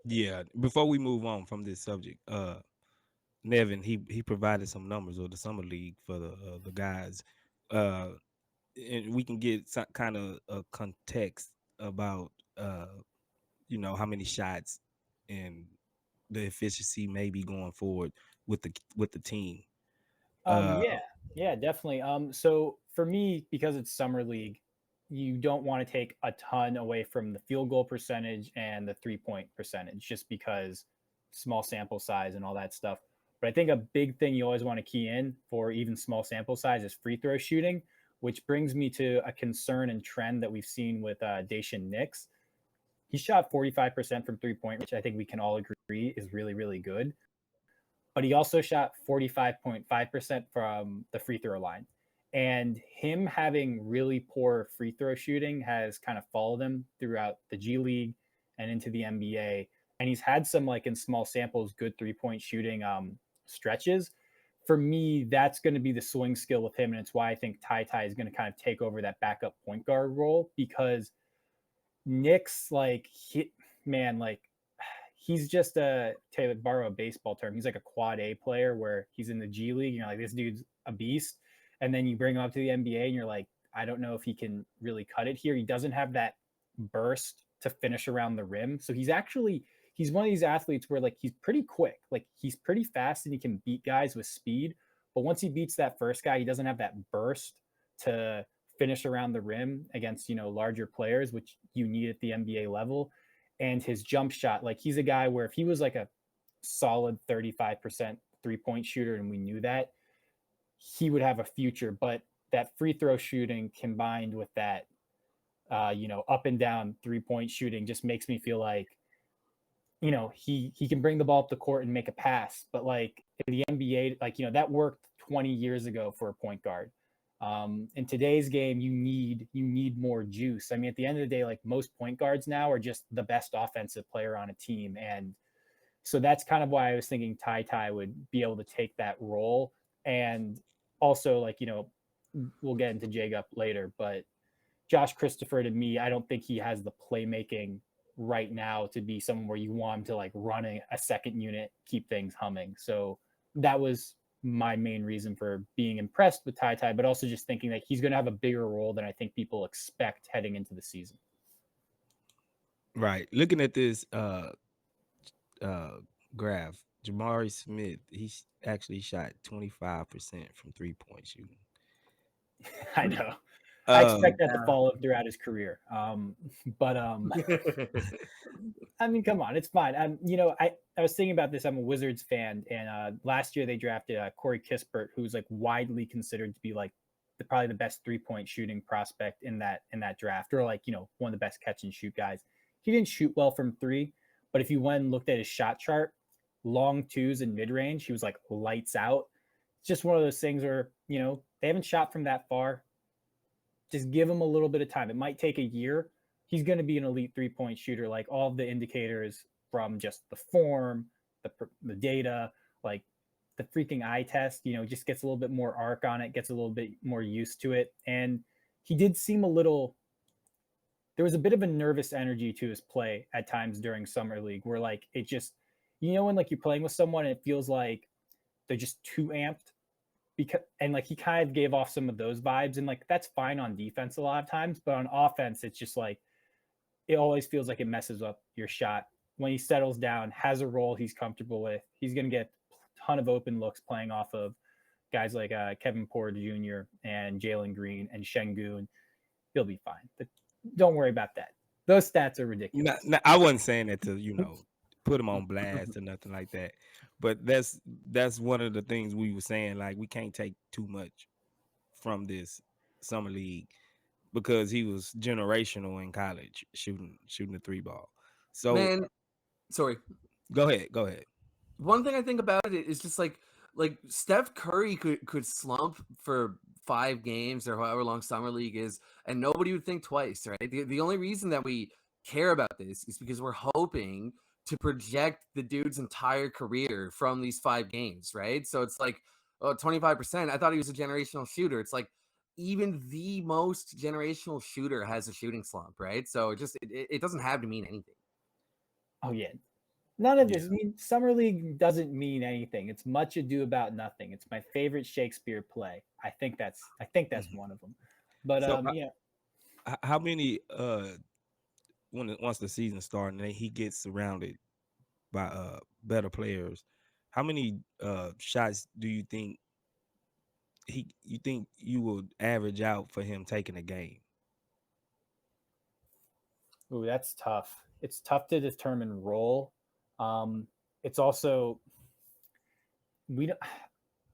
Yeah. Before we move on from this subject, Nevin, he provided some numbers of the summer league for the guys. Uh, and we can get some kind of a context about how many shots and the efficiency maybe going forward with the team. Uh, Yeah, definitely. So for me, because it's summer league, you don't want to take a ton away from the field goal percentage and the 3-point percentage, just because small sample size and all that stuff. But I think a big thing you always want to key in for even small sample size is free throw shooting, which brings me to a concern and trend that we've seen with Dacian Nix. He shot 45% from 3-point, which I think we can all agree is really, really good, but he also shot 45.5% from the free throw line. And him having really poor free throw shooting has kind of followed him throughout the G League and into the NBA. And he's had some, like in small samples, good 3-point shooting stretches. For me, that's going to be the swing skill with him. And it's why I think TyTy is going to kind of take over that backup point guard role, because Nick's he's just to borrow a baseball term, he's like a quad A player where he's in the G League. You're like, this dude's a beast. And then you bring him up to the NBA and you're like, I don't know if he can really cut it here. He doesn't have that burst to finish around the rim. So he's one of these athletes where like he's pretty quick. Like he's pretty fast and he can beat guys with speed. But once he beats that first guy, he doesn't have that burst to finish around the rim against, larger players, which you need at the NBA level. And his jump shot, like he's a guy where if he was like a solid 35% 3-point shooter and we knew that, he would have a future. But that free throw shooting combined with that, up and down 3-point shooting just makes me feel like, he can bring the ball up the court and make a pass. But like in the NBA, like, that worked 20 years ago for a point guard. In today's game, you need more juice. I mean, at the end of the day, like most point guards now are just the best offensive player on a team. And so that's kind of why I was thinking TyTy would be able to take that role. And also, like, we'll get into Jagup later, but Josh Christopher, to me, I don't think he has the playmaking right now to be someone where you want him to like run a second unit, keep things humming. So that was my main reason for being impressed with TyTy, but also just thinking that he's going to have a bigger role than I think people expect heading into the season. Right. Looking at this graph, Jabari Smith, he's actually shot 25% from 3-point shooting. I know. I expect that to Yeah. follow throughout his career. But I mean, come on, it's fine. I was thinking about this. I'm a Wizards fan, and last year they drafted Corey Kispert, who's like widely considered to be like probably the best 3-point shooting prospect in that draft, or like one of the best catch and shoot guys. He didn't shoot well from 3, but if you went and looked at his shot chart, long twos and mid range, he was like lights out. It's just one of those things where they haven't shot from that far. Just give him a little bit of time. It might take a year. He's going to be an elite 3-point shooter. Like all of the indicators from just the form, the data, like the freaking eye test, just gets a little bit more arc on it, gets a little bit more used to it. And he did seem there was a bit of a nervous energy to his play at times during Summer League where like it just, when like you're playing with someone and it feels like they're just too amped. And like he kind of gave off some of those vibes, and like that's fine on defense a lot of times, but on offense it's just like it always feels like it messes up your shot. When he settles down, has a role he's comfortable with, he's going to get a ton of open looks playing off of guys like Kevin Porter Jr. and Jalen Green and Sengun. He'll be fine. But don't worry about that. Those stats are ridiculous. I wasn't saying that to put him on blast or nothing like that. But that's one of the things we were saying. Like we can't take too much from this summer league because he was generational in college shooting the 3 ball. So Man, sorry. Go ahead. One thing I think about it is just like Steph Curry could slump for 5 games or however long summer league is, and nobody would think twice, right? The only reason that we care about this is because we're hoping to project the dude's entire career from these 5 games, right? So it's like 25%. I thought he was a generational shooter. It's like even the most generational shooter has a shooting slump, right? So it doesn't have to mean anything. Oh yeah. None of this. I mean, Summer League doesn't mean anything. It's much ado about nothing. It's my favorite Shakespeare play. I think that's one of them. But So, yeah. How many once the season starts and he gets surrounded by better players, how many shots do you think you will average out for him taking a game? Ooh, that's tough. It's tough to determine role. It's also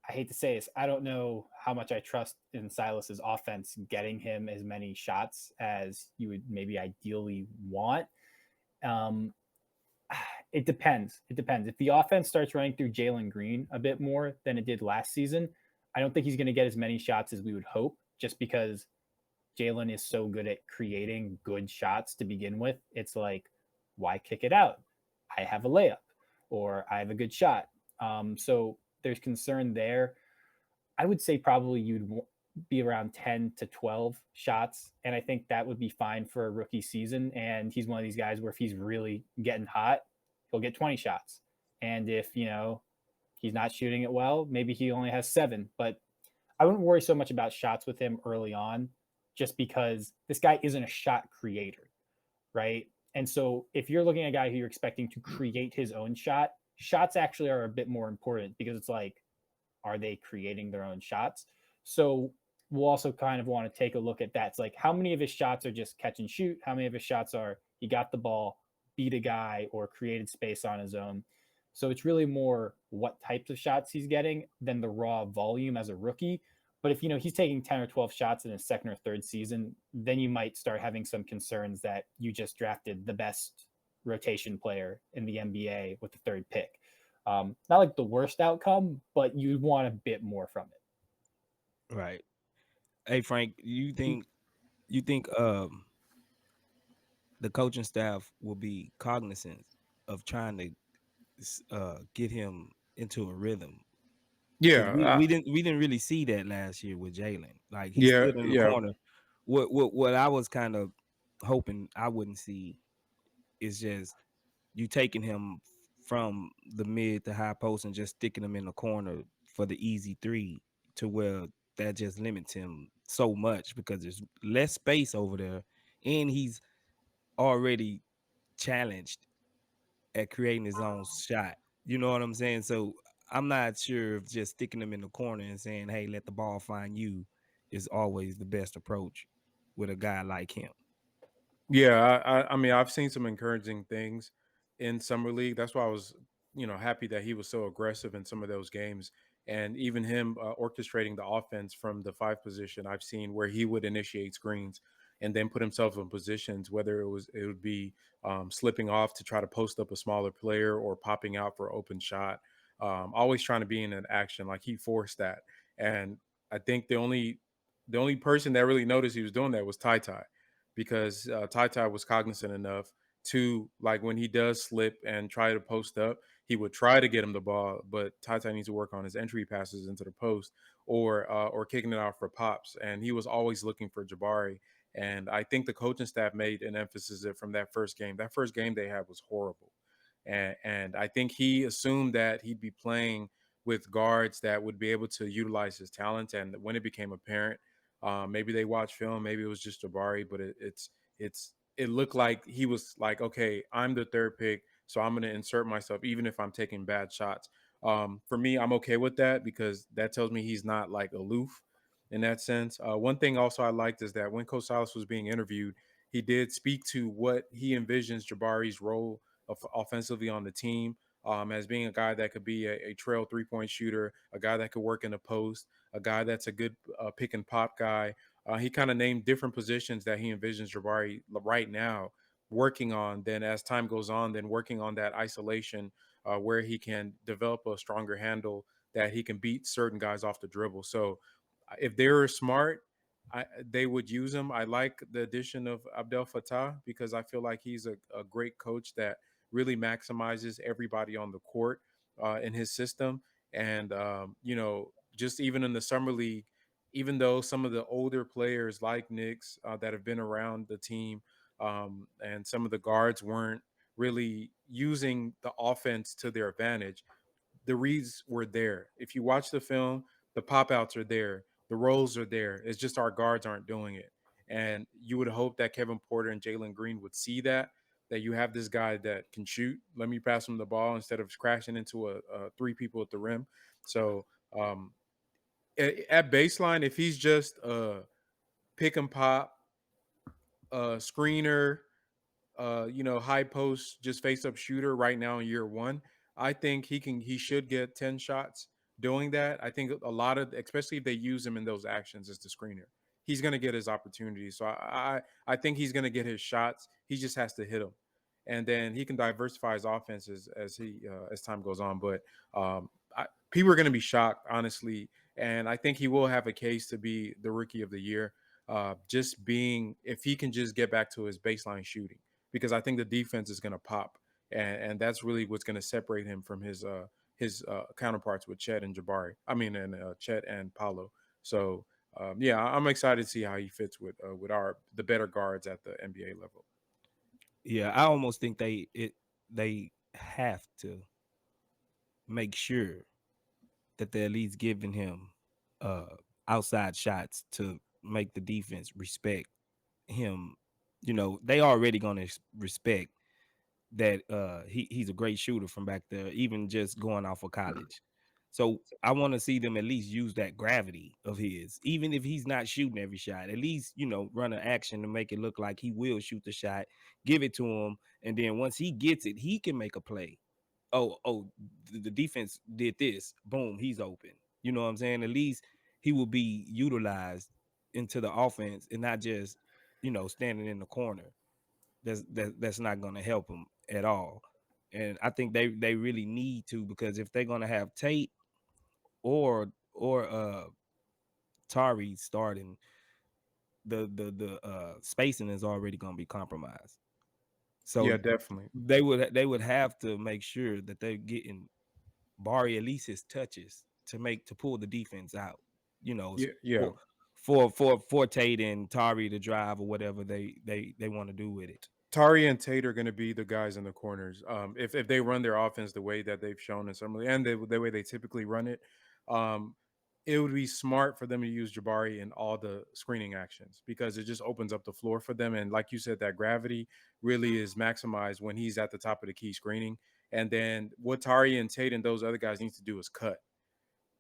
I hate to say this, I don't know how much I trust in Silas's offense getting him as many shots as you would maybe ideally want. It depends. If the offense starts running through Jalen Green a bit more than it did last season, I don't think he's going to get as many shots as we would hope, just because Jalen is so good at creating good shots to begin with. It's like, why kick it out? I have a layup or I have a good shot. So there's concern there. I would say probably you'd be around 10 to 12 shots. And I think that would be fine for a rookie season. And he's one of these guys where if he's really getting hot, he'll get 20 shots. And if, he's not shooting it well, maybe he only has 7. But I wouldn't worry so much about shots with him early on, just because this guy isn't a shot creator, right? And so if you're looking at a guy who you're expecting to create his own shot, shots actually are a bit more important, because it's like, are they creating their own shots? So we'll also kind of want to take a look at that. It's like how many of his shots are just catch and shoot, how many of his shots are he got the ball, beat a guy, or created space on his own. So it's really more what types of shots he's getting than the raw volume as a rookie. But if he's taking 10 or 12 shots in his second or third season, then you might start having some concerns that you just drafted the best rotation player in the NBA with the third pick. Not like the worst outcome, but you want a bit more from it. Right. Hey Frank, you think the coaching staff will be cognizant of trying to get him into a rhythm? Because Yeah, we didn't really see that last year with Jalen. Like he yeah, stood in the yeah, corner. What I was kind of hoping I wouldn't see is just you taking him from the mid to high post and just sticking him in the corner for the easy three, to where that just limits him so much because there's less space over there, and he's already challenged at creating his own shot. You know what I'm saying? So I'm not sure if just sticking him in the corner and saying, "Hey, let the ball find you," is always the best approach with a guy like him. yeah. I mean, I've seen some encouraging things in summer league. That's why I was, happy that he was so aggressive in some of those games, and even him orchestrating the offense from the five position. I've seen where he would initiate screens and then put himself in positions, whether it would be slipping off to try to post up a smaller player or popping out for open shot. Always trying to be in an action, like he forced that, and I think the only person that really noticed he was doing that was TyTy, because TyTy was cognizant enough to, like, when he does slip and try to post up, he would try to get him the ball, but TyTy needs to work on his entry passes into the post or kicking it out for pops. And he was always looking for Jabari. And I think the coaching staff made an emphasis from that first game. That first game they had was horrible. And I think he assumed that he'd be playing with guards that would be able to utilize his talent. And when it became apparent, maybe they watched film, maybe it was just Jabari, but it looked like he was like, okay, I'm the third pick, so I'm going to insert myself, even if I'm taking bad shots. For me, I'm okay with that because that tells me he's not like aloof in that sense. One thing also I liked is that when Coach Salas was being interviewed, he did speak to what he envisions Jabari's role offensively on the team, as being a guy that could be a trail 3-point shooter, a guy that could work in the post, a guy that's a good pick and pop guy. He kind of named different positions that he envisions Jabari right now working on. Then as time goes on, then working on that isolation where he can develop a stronger handle that he can beat certain guys off the dribble. So if they were smart, they would use him. I like the addition of Abdel Fattah because I feel like he's a great coach that really maximizes everybody on the court in his system. And, just even in the summer league, even though some of the older players like Nix that have been around the team and some of the guards weren't really using the offense to their advantage, the reads were there. If you watch the film, the pop outs are there, the rolls are there. It's just our guards aren't doing it. And you would hope that Kevin Porter and Jalen Green would see that you have this guy that can shoot. Let me pass him the ball instead of crashing into three people at the rim. So um, at baseline, if he's just a pick and pop, screener, high post, just face up shooter right now in year one, I think he should get 10 shots doing that. I think a lot of, especially if they use him in those actions as the screener, he's gonna get his opportunities. So I think he's gonna get his shots. He just has to hit them. And then he can diversify his offenses as time goes on. But people are going to be shocked, honestly, and I think he will have a case to be the rookie of the year. Just being, if he can just get back to his baseline shooting, because I think the defense is going to pop, and that's really what's going to separate him from his counterparts with Chet and Jabari. I mean, and Chet and Paolo. So yeah, I'm excited to see how he fits with the better guards at the NBA level. Yeah, I almost think they have to make sure that they're at least giving him uh outside shots to make the defense respect him. They already gonna respect that he's a great shooter from back there, even just going off of college. So I want to see them at least use that gravity of his, even if he's not shooting every shot. At least run an action to make it look like he will shoot the shot. Give it to him, and then once he gets it, he can make a play. The defense did this. Boom, he's open. You know what I'm saying? At least he will be utilized into the offense and not just standing in the corner. That's not going to help him at all. And I think they really need to, because if they're going to have Tate or Tari starting, the spacing is already going to be compromised. So Yeah, definitely. they would have to make sure that they're getting Bari at least his touches to pull the defense out. Yeah, yeah. For Tate and Tari to drive or whatever they want to do with it. Tari and Tate are going to be the guys in the corners. If they run their offense the way that they've shown in summer league and the way they typically run it, um, it would be smart for them to use Jabari in all the screening actions, because it just opens up the floor for them. And like you said, that gravity really is maximized when he's at the top of the key screening. And then what Tari and Tate and those other guys need to do is cut,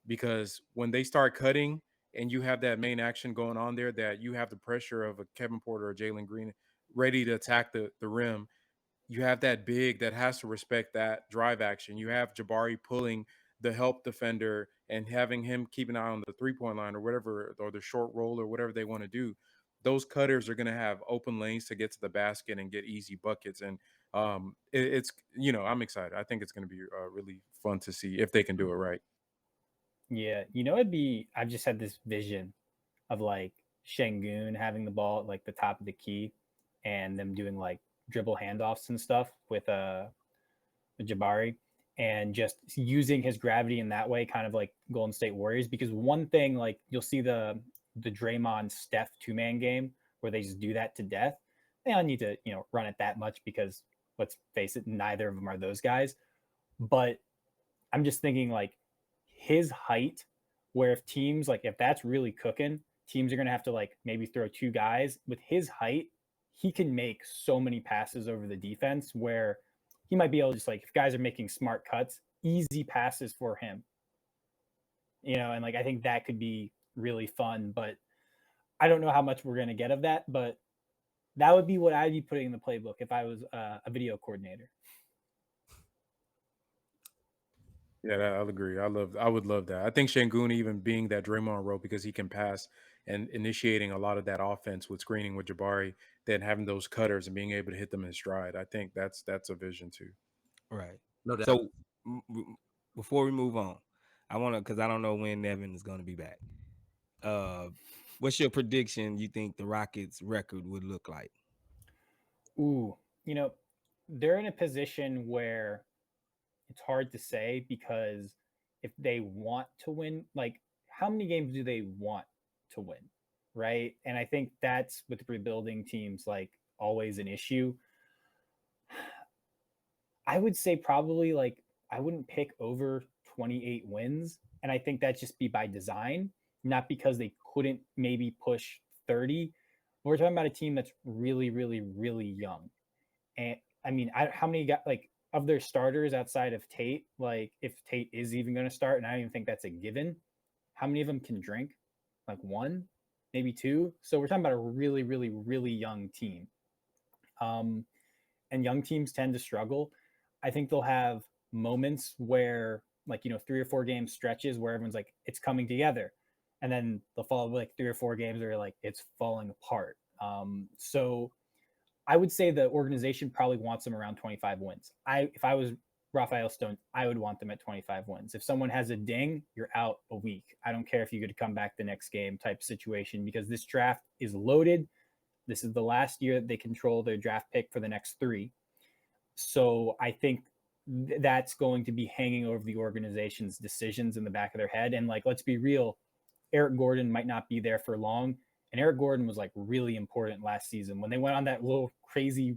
because when they start cutting and you have that main action going on there, that you have the pressure of a Kevin Porter or Jalen Green ready to attack the rim, you have that big that has to respect that drive action. You have Jabari pulling the help defender and having him keep an eye on the 3-point line or whatever, or the short roll or whatever they want to do. Those cutters are going to have open lanes to get to the basket and get easy buckets. And it's, I'm excited. I think it's going to be really fun to see if they can do it right. Yeah, I've just had this vision of like Sengun having the ball at like the top of the key and them doing like dribble handoffs and stuff with Jabari, and just using his gravity in that way, kind of like Golden State Warriors. Because one thing, like you'll see the Draymond Steph 2-man game where they just do that to death. They don't need to run it that much, because let's face it, neither of them are those guys. But I'm just thinking like his height, where if that's really cooking, teams are going to have to like maybe throw two guys. With his height, he can make so many passes over the defense, where he might be able to just like, if guys are making smart cuts, easy passes for him. And like I think that could be really fun, but I don't know how much we're going to get of that, but that would be what I'd be putting in the playbook if I was a video coordinator. Yeah, I'll agree. I would love that. I think Sengun even being that Draymond role, because he can pass and initiating a lot of that offense with screening with Jabari, then having those cutters and being able to hit them in stride. I think that's a vision too. Right. No doubt. So before we move on, I want to, because I don't know when Nevin is going to be back. What's your prediction? You think the Rockets' record would look like? Ooh, they're in a position where it's hard to say, because if they want to win, like how many games do they want to win, right? And I think that's with rebuilding teams like always an issue. I would say probably like I wouldn't pick over 28 wins, and I think that just be by design, not because they couldn't maybe push 30. We're talking about a team that's really, really, really young. And I mean, how many got like of their starters outside of Tate? Like, if Tate is even going to start, and I don't even think that's a given, how many of them can drink? Like one, maybe two. So we're talking about a really, really, really young team. And young teams tend to struggle. I think they'll have moments where, like, 3 or 4 game stretches where everyone's like, it's coming together. And then they'll follow like 3 or 4 games where like it's falling apart. So I would say the organization probably wants them around 25 wins. If I was Raphael Stone, I would want them at 25 wins. If someone has a ding, you're out a week. I don't care if you could come back the next game type situation, because this draft is loaded. This is the last year that they control their draft pick for the next 3. So I think that's going to be hanging over the organization's decisions in the back of their head. And like, let's be real, Eric Gordon might not be there for long. And Eric Gordon was like really important last season when they went on that little crazy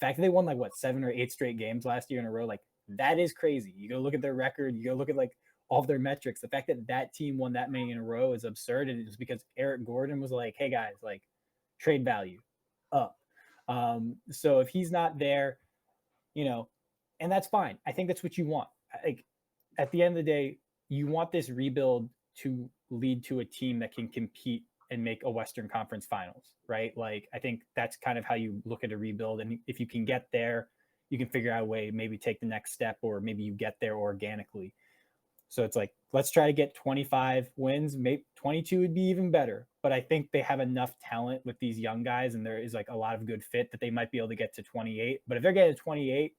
fact that they won like 7 or 8 straight games last year in a row. Like, that is crazy. You go look at their record, you go look at like all of their metrics. The fact that that team won that many in a row is absurd. And it's because Eric Gordon was like, hey guys, like, trade value up. So if he's not there, and that's fine. I think that's what you want. Like, at the end of the day, you want this rebuild to lead to a team that can compete and make a Western Conference Finals, right? Like, I think that's kind of how you look at a rebuild. And if you can get there, you can figure out a way, maybe take the next step, or maybe you get there organically. So it's like, let's try to get 25 wins. Maybe 22 would be even better. But I think they have enough talent with these young guys, and there is like a lot of good fit that they might be able to get to 28. But if they're getting to 28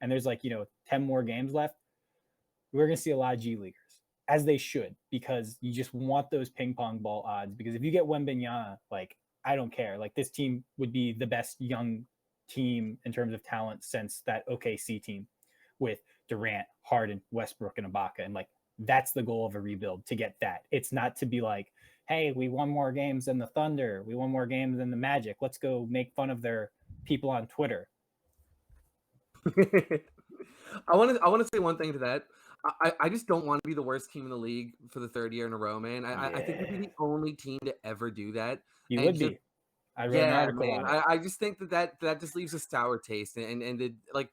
and there's like, 10 more games left, we're going to see a lot of G Leaguers, as they should, because you just want those ping pong ball odds. Because if you get Wembanyama, like, I don't care. Like, this team would be the best young team in terms of talent since that OKC team with Durant, Harden, Westbrook, and Ibaka. And like, that's the goal of a rebuild, to get that. It's not to be like, hey, we won more games than the Thunder, we won more games than the Magic, let's go make fun of their people on Twitter. I want to say one thing to that. I just don't want to be the worst team in the league for the third year in a row, man. I think we'd be the only team to ever do that. You would be. I wrote an article on it. I just think that just leaves a sour taste, and like,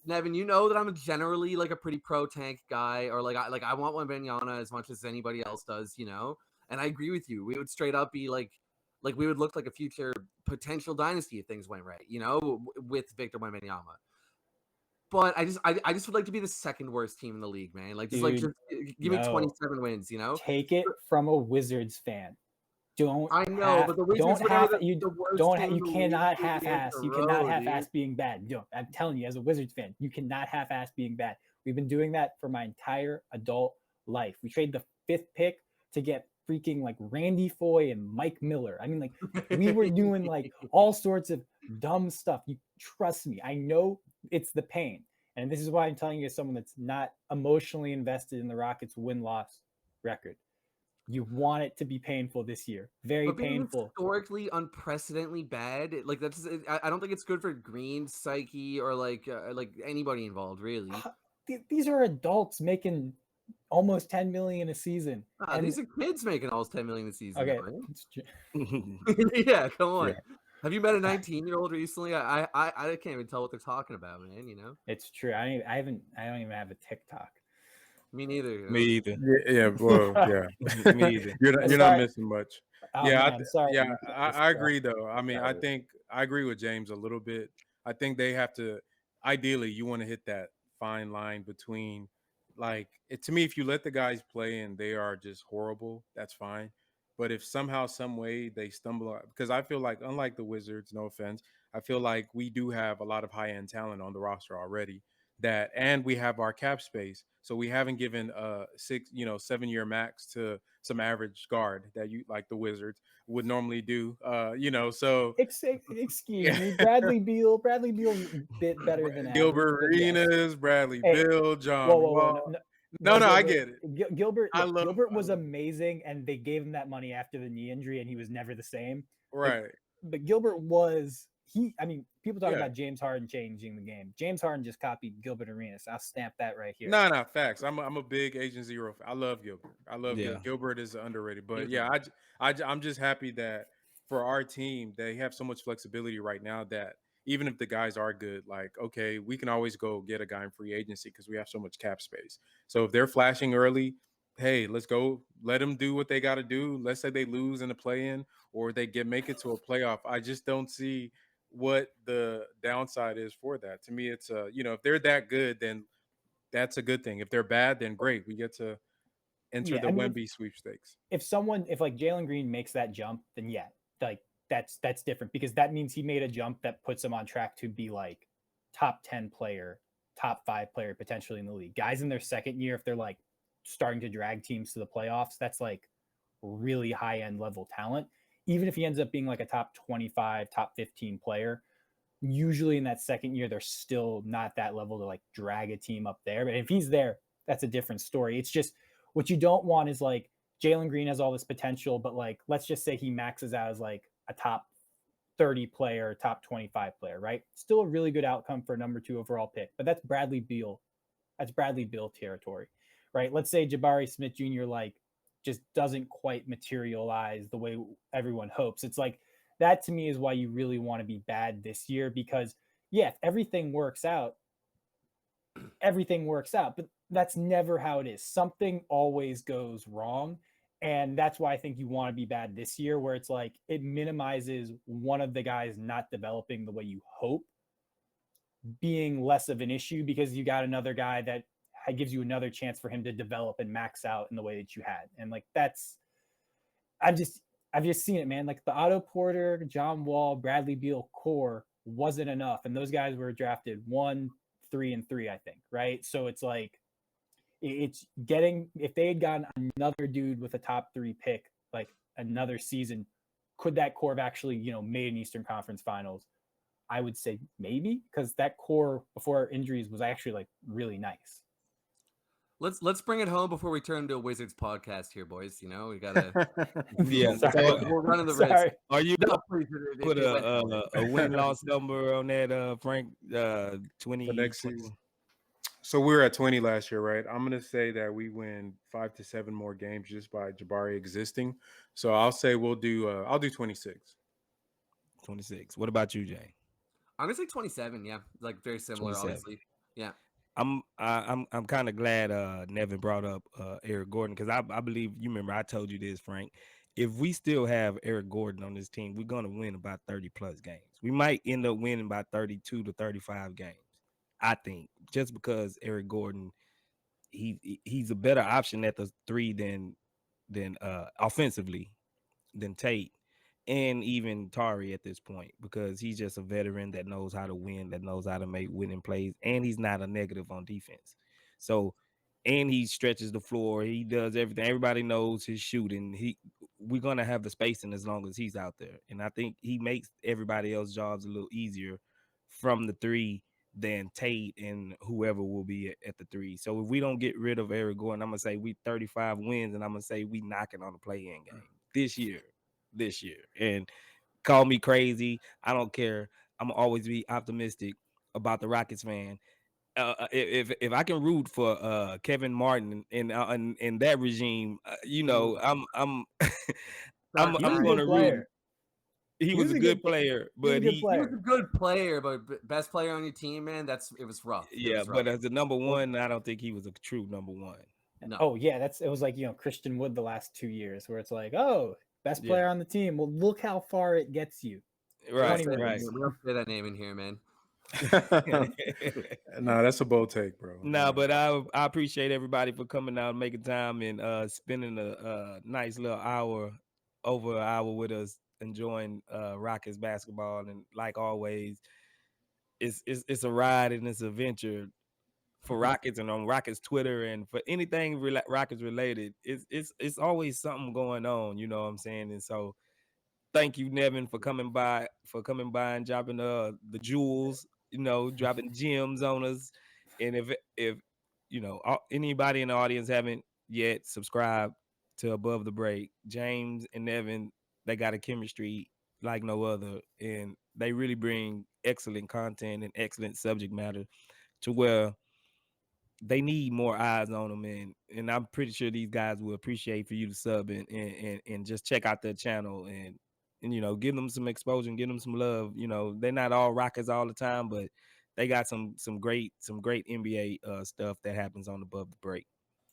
Nevin, you know that I'm generally like a pretty pro tank guy, or like I want Wembanyama as much as anybody else does, and I agree with you. We would straight up be like we would look like a future potential dynasty if things went right, with Victor Wembanyama. But I just would like to be the second worst team in the league, man. Like, just give me 27 wins, Take it from a Wizards fan. But the Wizards you cannot half-ass. You cannot half-ass being bad. I'm telling you, as a Wizards fan, you cannot half-ass being bad. We've been doing that for my entire adult life. We traded the 5th pick to get freaking like Randy Foye and Mike Miller. I mean, like, we were doing like all sorts of dumb stuff. You trust me. I know it's the pain. And this is why I'm telling you, as someone that's not emotionally invested in the Rockets win-loss record. You want it to be painful this year. Very painful. Historically, unprecedentedly bad. Like, I don't think it's good for Green's psyche or like anybody involved, really. These are adults making almost $10 million a season. These are kids making almost $10 million a season. Okay. Yeah, come on. Yeah. Have you met a 19-year-old recently? I can't even tell what they're talking about, man. It's true. I don't even have a TikTok. Me neither. Me either. Yeah. Well, yeah. Me either. You're not missing much. I'm sorry. Yeah, I agree though. I mean, I agree with James a little bit. I think they have to. Ideally, you want to hit that fine line between, like, to me, if you let the guys play and they are just horrible, that's fine. But if somehow, some way they stumble, because I feel like, unlike the Wizards, no offense, I feel like we do have a lot of high-end talent on the roster already. And we have our cap space, so we haven't given a 7-year max to some average guard that you, like the Wizards, would normally do. So excuse me, Bradley Beal's a bit better than Gilbert Arenas, Bradley Beal, John Wall. No, I get it. Gilbert was amazing, and they gave him that money after the knee injury, and he was never the same. Right. But Gilbert was people talk about James Harden changing the game. James Harden just copied Gilbert Arenas. I'll stamp that right here. No, facts. I'm a big Agent Zero fan. I love Gilbert. Gilbert. Gilbert is underrated. But I'm just happy that for our team, they have so much flexibility right now that even if the guys are good, like, okay, we can always go get a guy in free agency because we have so much cap space. So if they're flashing early, hey, let's go. Let them do what they got to do. Let's say they lose in the play-in or they make it to a playoff. I just don't see what the downside is for that. To me, it's if they're that good, then that's a good thing. If they're bad, then great. We get to enter the Wemby sweepstakes. If like Jalen Green makes that jump, then like that's different, because that means he made a jump that puts him on track to be like top 10 player, top 5 player potentially in the league. Guys in their second year, if they're like starting to drag teams to the playoffs, that's like really high end level talent. Even if he ends up being like a top 25, top 15 player, usually in that second year, they're still not that level to like drag a team up there. But if he's there, that's a different story. It's just, what you don't want is like Jalen Green has all this potential, but like, let's just say he maxes out as like a top 30 player, top 25 player, right? Still a really good outcome for a number 2 overall pick, but that's Bradley Beal. That's Bradley Beal territory, right? Let's say Jabari Smith Jr. like just doesn't quite materialize the way everyone hopes. It's like, that to me is why you really want to be bad this year, because if everything works out, but that's never how it is. Something always goes wrong. And that's why I think you want to be bad this year, where it's like it minimizes one of the guys not developing the way you hope being less of an issue, because you got another guy that gives you another chance for him to develop and max out in the way that you had. And like that's I've just seen it, man. Like the Otto Porter, John Wall, Bradley Beal core wasn't enough, and those guys were drafted 1, 3, and 3, I think, right? So it's like it's getting, if they had gotten another dude with a top 3 pick, like another season, could that core have actually made an Eastern Conference Finals? I would say maybe, because that core before injuries was actually like really nice. Let's bring it home before we turn into a Wizards podcast here, boys. We gotta. Yeah. Sorry. So We're running the risk. Sorry. are you No, gonna please, put it went a win-loss number on that, Frank? 20 for next 20 season. So we were at 20 last year, right? I'm gonna say that we win 5 to 7 more games just by Jabari existing. So I'll say I'll do 26. 26. What about you, Jay? I'm gonna say 27. Yeah, like very similar, 27. obviously. Yeah. I'm kind of glad Nevin brought up Eric Gordon, because I believe, you remember I told you this, Frank. If we still have Eric Gordon on this team, we're gonna win about 30 plus games. We might end up winning by 32 to 35 games. I think, just because Eric Gordon, he's a better option at the 3 than offensively than Tate and even Tari at this point, because he's just a veteran that knows how to win, that knows how to make winning plays, and he's not a negative on defense. So, and he stretches the floor, he does everything. Everybody knows his shooting. We're gonna have the spacing as long as he's out there, and I think he makes everybody else's jobs a little easier from the 3 than Tate and whoever will be at the 3. So if we don't get rid of Eric Gordon, I'm gonna say we 35 wins, and I'm gonna say we knocking on the play-in game this year. And call me crazy, I don't care. I'm always be optimistic about the Rockets fan. If I can root for Kevin Martin in that regime, I'm I'm He was a going good to root. player. He was a good player, He was but a good He was player. a good player, but best player on your team, man. It was rough. It yeah, was rough. but as a number one, I don't think he was a true number one. No. Oh yeah, it was like Christian Wood the last 2 years, where it's like, oh, best player Yeah. on the team. Well, look how far it gets you. Right, 20 right. wins. We don't say that name in here, man. Nah, that's a bold take, bro. No, but I appreciate everybody for coming out, making time, and spending a nice little over an hour with us, enjoying Rockets basketball. And like always, it's a ride and it's a venture for Rockets, and on Rockets Twitter, and for anything Rockets related. It's always something going on. You know what I'm saying? And so, thank you, Nevin, for coming by and dropping the jewels, dropping gems on us. And if anybody in the audience haven't yet subscribed to Above the Break, James and Nevin, they got a chemistry like no other, and they really bring excellent content and excellent subject matter to where they need more eyes on them, and I'm pretty sure these guys will appreciate for you to sub and just check out their channel and give them some exposure and give them some love. They're not all Rockets all the time, but they got some great NBA stuff that happens on Above the Break.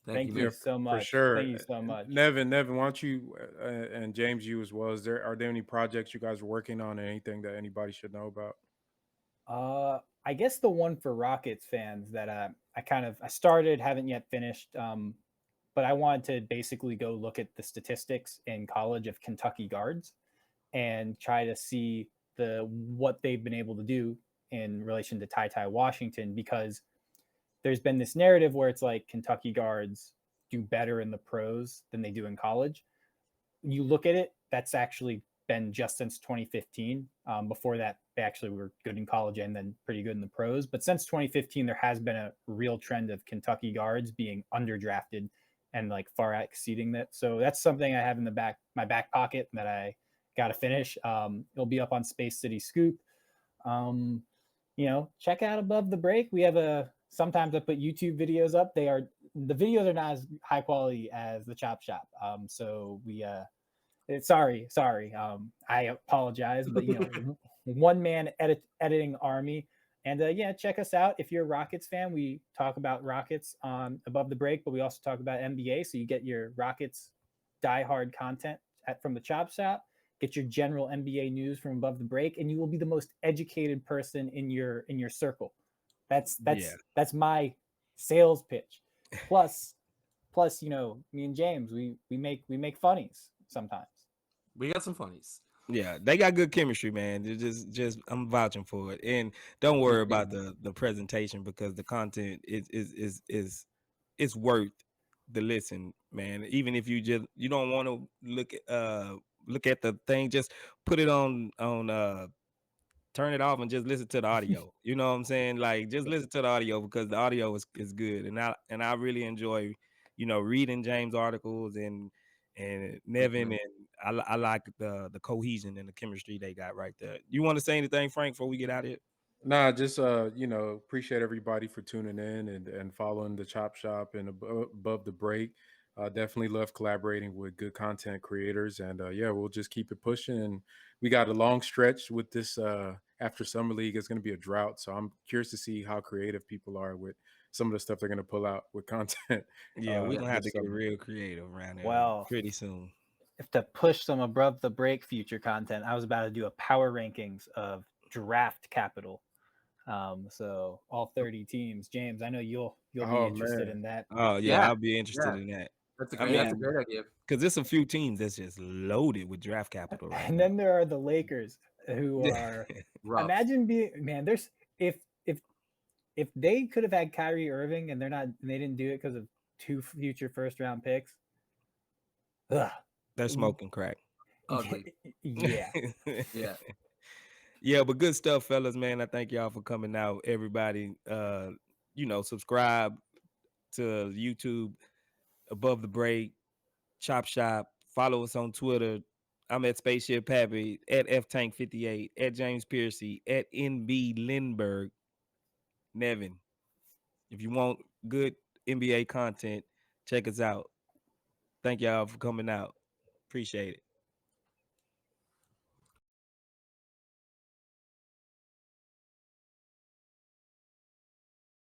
Thank man. you so much. For sure. Thank you so much. Nevin, why don't you and James, you as well? Are there any projects you guys are working on, or anything that anybody should know about? I guess the one for Rockets fans that I started, haven't yet finished, but I wanted to basically go look at the statistics in college of Kentucky guards and try to see what they've been able to do in relation to TyTy Washington, because there's been this narrative where it's like Kentucky guards do better in the pros than they do in college. You look at it, that's actually been just since 2015. Before that, they actually were good in college and then pretty good in the pros. But since 2015, there has been a real trend of Kentucky guards being underdrafted and like far exceeding that. So that's something I have in my back pocket that I got to finish. It'll be up on Space City Scoop. Check out Above the Break. We have sometimes I put YouTube videos up. The videos are not as high quality as the Chop Shop. So we sorry. I apologize, but one man editing army. And yeah, check us out. If you're a Rockets fan, we talk about Rockets on Above the Break, but we also talk about NBA. So you get your Rockets diehard content from the Chop Shop. Get your general NBA news from Above the Break, and you will be the most educated person in your circle. Yeah. That's my sales pitch. Plus, plus, me and James, we make funnies sometimes. We got some funnies. Yeah, they got good chemistry, man. Just I'm vouching for it. And don't worry about the presentation because the content is it's worth the listen, man. Even if you don't want to look at the thing, just put it on turn it off and just listen to the audio. You know what I'm saying? Like just listen to the audio because the audio is good. And I really enjoy, reading James articles and Nevin and I like the cohesion and the chemistry they got right there. You want to say anything, Frank, before we get out of here? Nah, just appreciate everybody for tuning in and following the Chop Shop and above the break. Definitely love collaborating with good content creators, and yeah, we'll just keep it pushing. And we got a long stretch with this after summer league. It's going to be a drought, so I'm curious to see how creative people are with some of the stuff they're going to pull out with content. Yeah, we're gonna have to this get summer. real creative around there Well, pretty soon. if to push some Above the Break future content, I was about to do a power rankings of draft capital. So all 30 teams. James, I know you'll be Oh interested man, in that. Oh yeah, Yeah, I'll be interested yeah. in that. That's a I great. That's mean, a great idea. because there's a few teams that's just loaded with draft capital right And now. then there are the Lakers who are Rough. imagine being man, there's if if they could have had Kyrie Irving and they didn't do it because of 2 future first round picks. Ugh. They're smoking crack. Ugly. Yeah. Yeah. Yeah, but good stuff, fellas, man. I thank y'all for coming out. Everybody, subscribe to YouTube, Above the Break, Chop Shop. Follow us on Twitter. I'm at Spaceship Pappy, at FTank58, at James Piercy, at NB Lindbergh. Nevin, if you want good NBA content, check us out. Thank y'all for coming out. Appreciate it.